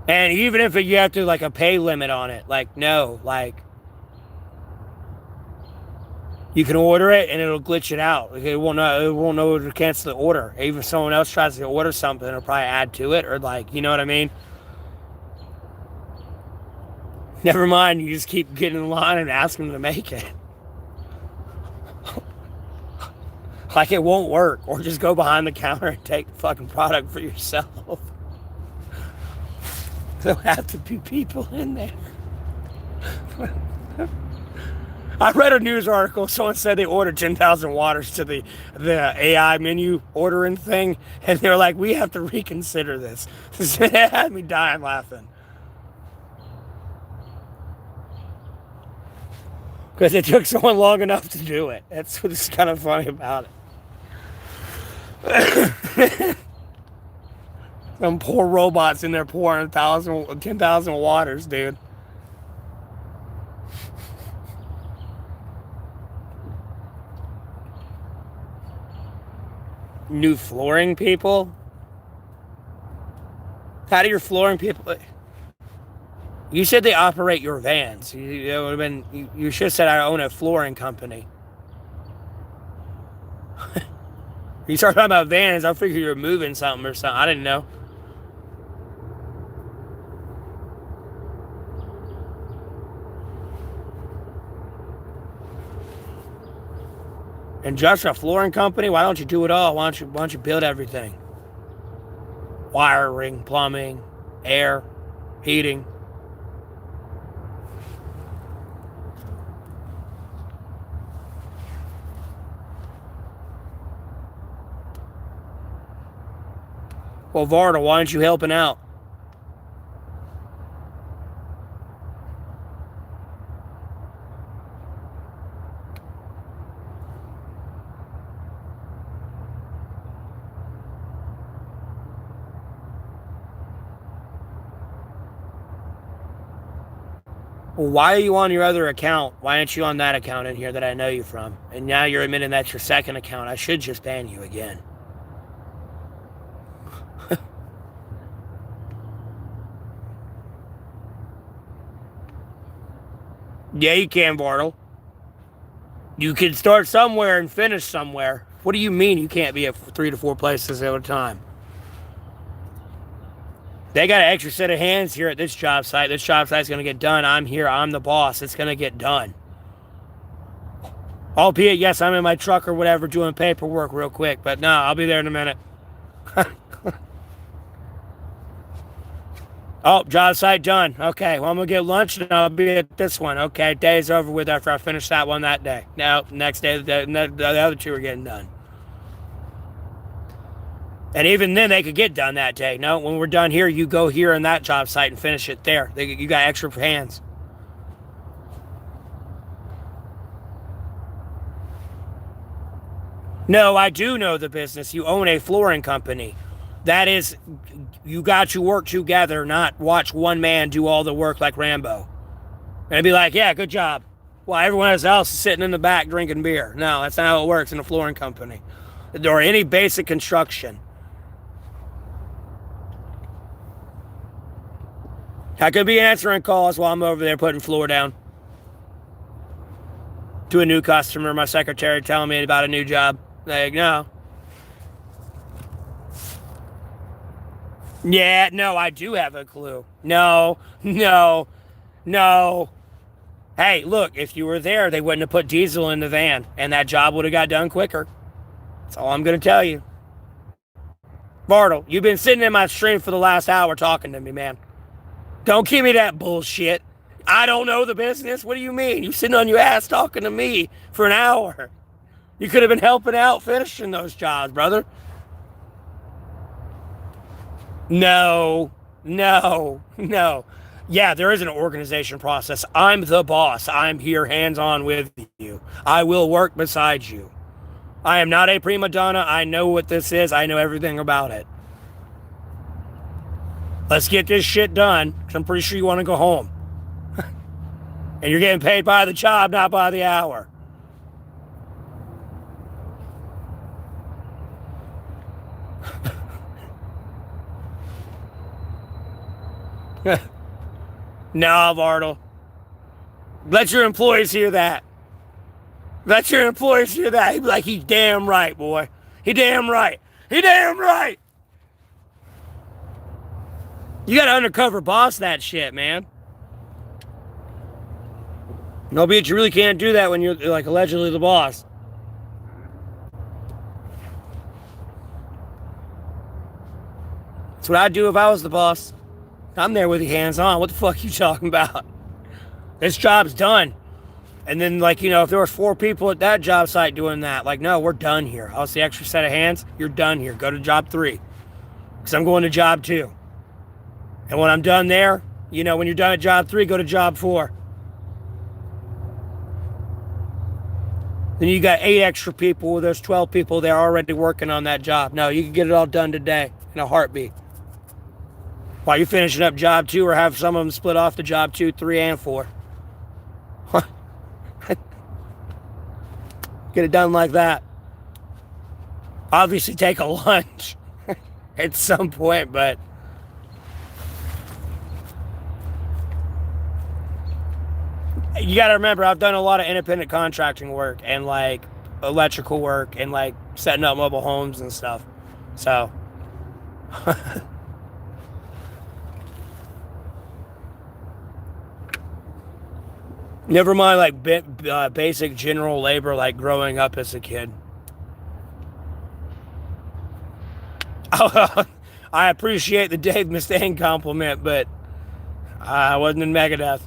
S1: And even if you have to, like, a pay limit on it, like, no, like, you can order it and it'll glitch it out. Like, it won't know to cancel the order. Even if someone else tries to order something, it'll probably add to it, or like, you know what I mean? Never mind, you just keep getting in line and ask them to make it. Like, it won't work. Or just go behind the counter and take the fucking product for yourself. There'll have to be people in there. I read a news article. Someone said they ordered 10,000 waters to the AI menu ordering thing, and they're like, "We have to reconsider this." It had me dying laughing because it took someone long enough to do it. That's what's kind of funny about it. Some poor robots in there pouring 10,000 waters, dude. New flooring people? How do your flooring people... You said they operate your vans. You should have said I own a flooring company. You start talking about vans, I figure you're moving something or something. I didn't know. And just a flooring company? Why don't you do it all? Why don't you build everything? Wiring, plumbing, air, heating. Well, Varda, why aren't you helping out? Well, why are you on your other account? Why aren't you on that account in here that I know you from? And now you're admitting that's your second account. I should just ban you again. Yeah, you can, Bartle. You can start somewhere and finish somewhere. What do you mean you can't be at 3 to 4 places at a time? They got an extra set of hands here at this job site. This job site's going to get done. I'm here. I'm the boss. It's going to get done. Albeit, yes, I'm in my truck or whatever doing paperwork real quick. But no, I'll be there in a minute. Oh, job site done. Okay, well, I'm going to get lunch and I'll be at this one. Okay, day's over with after I finish that one that day. Now, next day, the other two are getting done. And even then, they could get done that day. No, when we're done here, you go here in that job site and finish it there. You got extra hands. No, I do know the business. You own a flooring company. That is, you got to work together, not watch one man do all the work like Rambo. And be like, yeah, good job. While everyone else is sitting in the back drinking beer. No, that's not how it works in a flooring company. Or any basic construction. I could be answering calls while I'm over there putting floor down. To a new customer, my secretary telling me about a new job. Like, no. Yeah, no, I do have a clue. No. Hey, look, if you were there, they wouldn't have put diesel in the van, and that job would have got done quicker. That's all I'm going to tell you. Bartle, you've been sitting in my stream for the last hour talking to me, man. Don't give me that bullshit. I don't know the business. What do you mean? You sitting on your ass talking to me for an hour. You could have been helping out finishing those jobs, brother. No. Yeah, there is an organization process. I'm the boss. I'm here hands-on with you. I will work beside you. I am not a prima donna. I know what this is. I know everything about it. Let's get this shit done, because I'm pretty sure you want to go home. And you're getting paid by the job, not by the hour. No, Bartle. Let your employees hear that. Let your employees hear that. He'd be like, he's damn right, boy. He damn right. You gotta undercover boss that shit, man. Albeit you really can't do that when you're like allegedly the boss. That's what I'd do if I was the boss. I'm there with you hands on. What the fuck are you talking about? This job's done. And then, like, if there was 4 people at that job site doing that, like, no, we're done here. I'll see the extra set of hands. You're done here. Go to job 3. Because I'm going to job 2. And when I'm done there, when you're done at job 3, go to job 4. Then you got 8 extra people. There's 12 people there already working on that job. No, you can get it all done today in a heartbeat. While you're finishing up job 2, or have some of them split off to job 2, 3, and 4. Get it done like that. Obviously take a lunch at some point, but you got to remember, I've done a lot of independent contracting work and like electrical work and like setting up mobile homes and stuff. So never mind like basic general labor like growing up as a kid. I appreciate the Dave Mustaine compliment, but I wasn't in Megadeth.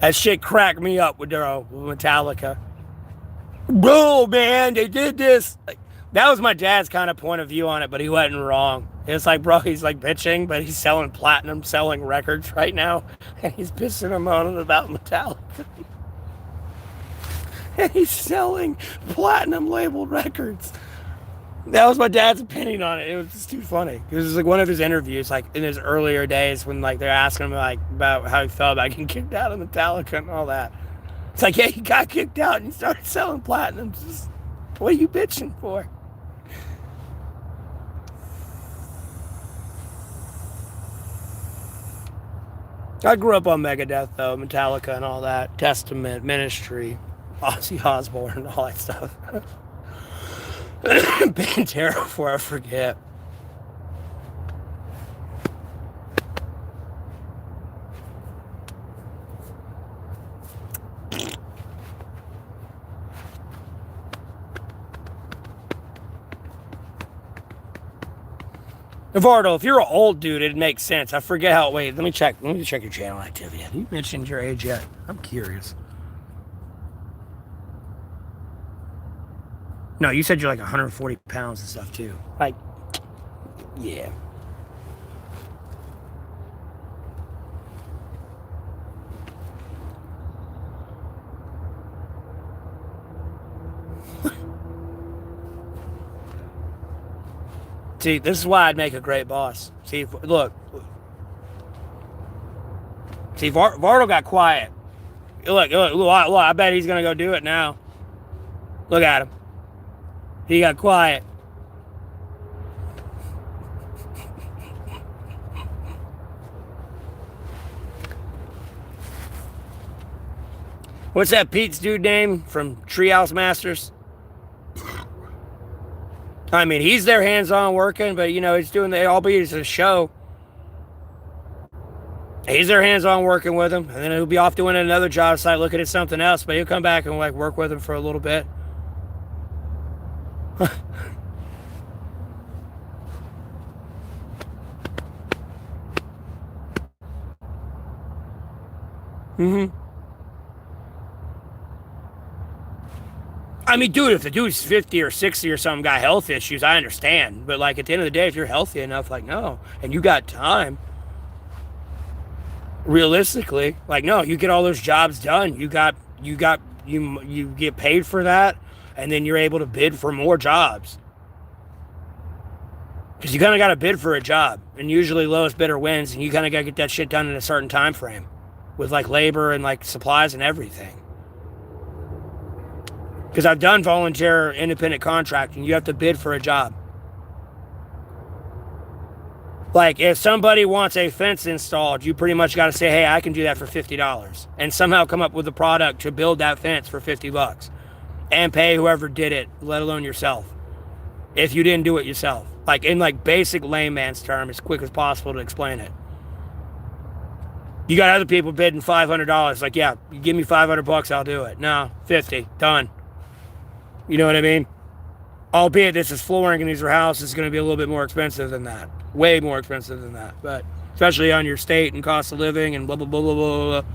S1: That shit cracked me up with Metallica. Bro, man, they did this. Like, that was my dad's kind of point of view on it, but he wasn't wrong. It's like, bro, he's like bitching, but he's selling platinum, selling records right now, and he's pissing and moaning about Metallica. And he's selling platinum labeled records. That was my dad's opinion on it. It was just too funny. It was like one of his interviews, like in his earlier days, when like they're asking him like about how he felt about getting kicked out of Metallica and all that. It's like, yeah, he got kicked out and he started selling platinums. Just, what are you bitching for? I grew up on Megadeth, though, Metallica and all that, Testament, Ministry, Ozzy Osbourne, and all that stuff. Pantera, before I forget. Navardo, if you're an old dude, it makes sense. I forget how. Wait, let me check. Let me check your channel activity. Have you mentioned your age yet? I'm curious. No, you said you're like 140 pounds and stuff too. Like, yeah. See, this is why I'd make a great boss. See, look. See, Vardo got quiet. Look, I bet he's going to go do it now. Look at him. He got quiet. What's that Pete's dude name from Treehouse Masters? I mean, he's there hands-on working, but, you know, he's doing the, albeit it's a show. He's there hands-on working with him, and then he'll be off doing another job site looking at something else, but he'll come back and, like, work with him for a little bit. I mean, dude, if the dude's 50 or 60 or something, got health issues, I understand. But, like, at the end of the day, if you're healthy enough, like, no, and you got time, realistically, like, no, you get all those jobs done. You get paid for that, and then you're able to bid for more jobs. Because you kind of got to bid for a job, and usually lowest bidder wins, and you kind of got to get that shit done in a certain time frame with, like, labor and, like, supplies and everything. Because I've done volunteer independent contracting. You have to bid for a job. Like, if somebody wants a fence installed, you pretty much got to say, hey, I can do that for $50. And somehow come up with a product to build that fence for $50. And pay whoever did it, let alone yourself. If you didn't do it yourself. Like, in, like, basic layman's term, as quick as possible to explain it. You got other people bidding $500. Like, yeah, you give me $500, I'll do it. No, 50, done. You know what I mean? Albeit this is flooring and these are houses, it's going to be a little bit more expensive than that. Way more expensive than that. But especially on your state and cost of living and blah, blah, blah, blah, blah, blah.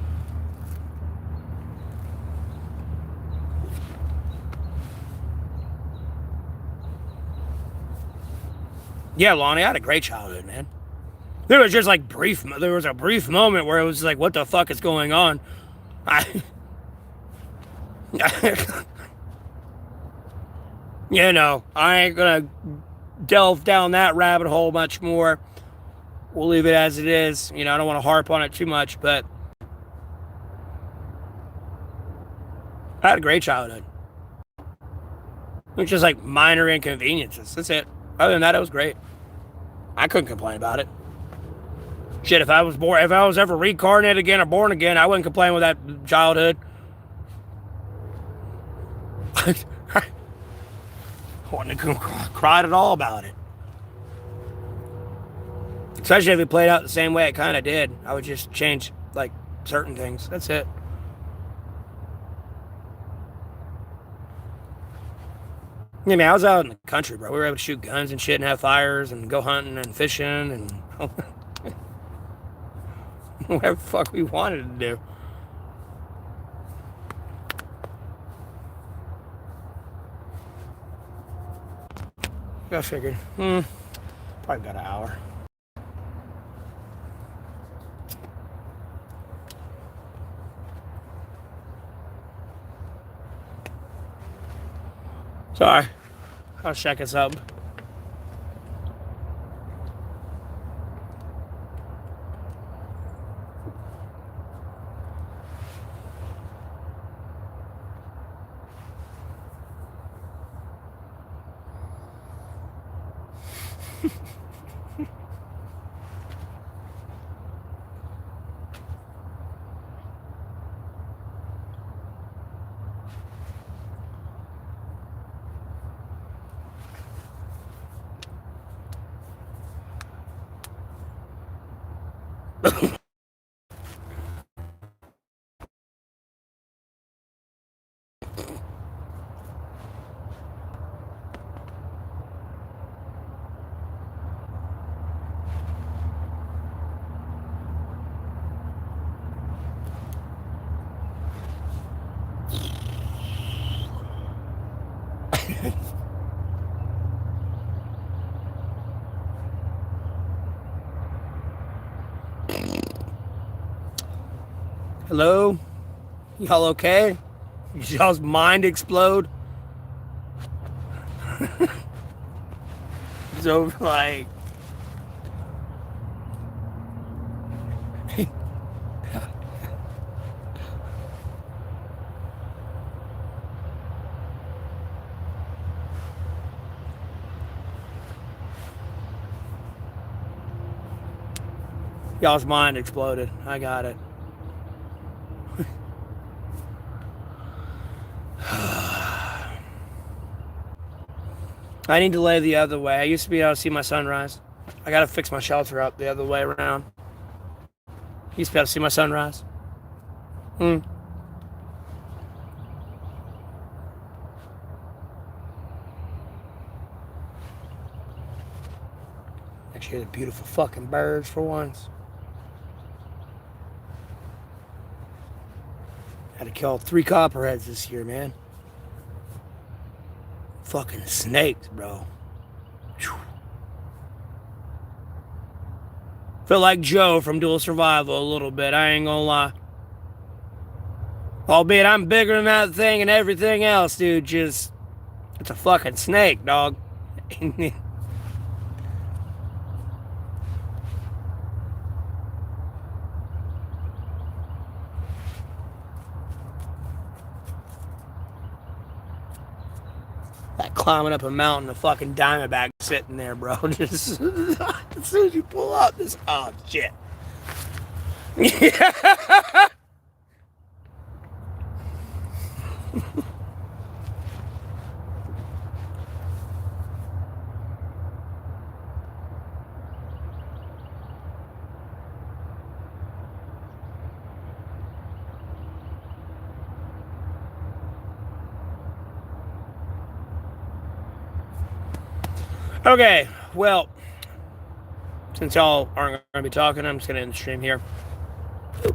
S1: Yeah, Lonnie, I had a great childhood, man. There was just like there was a brief moment where it was like, what the fuck is going on? You know, I ain't gonna delve down that rabbit hole much more. We'll leave it as it is. You know, I don't want to harp on it too much, but I had a great childhood. It was just like minor inconveniences. That's it. Other than that, it was great. I couldn't complain about it. Shit, if I was ever reincarnated again or born again, I wouldn't complain with that childhood. I wouldn't have cried at all about it. Especially if it played out the same way it kind of did. I would just change, like, certain things. That's it. Yeah, man, I was out in the country, bro. We were able to shoot guns and shit and have fires and go hunting and fishing and whatever the fuck we wanted to do. I figured, probably got an hour. Sorry, I was checking something. Hello? Y'all okay? Did y'all's mind explode? So, like... Y'all's mind exploded. I got it. I need to lay the other way. I used to be able to see my sunrise. I gotta fix my shelter up the other way around. Used to be able to see my sunrise. Actually, the beautiful fucking birds for once. Had to kill 3 copperheads this year, man. Fucking snakes, bro. Whew. Feel like Joe from Dual Survival a little bit, I ain't gonna lie. Albeit I'm bigger than that thing and everything else, dude. Just, it's a fucking snake, dog. Like climbing up a mountain, a fucking diamondback sitting there, bro. Just as soon as you pull up, this, oh shit. Okay, well, since y'all aren't going to be talking, I'm just going to end the stream here.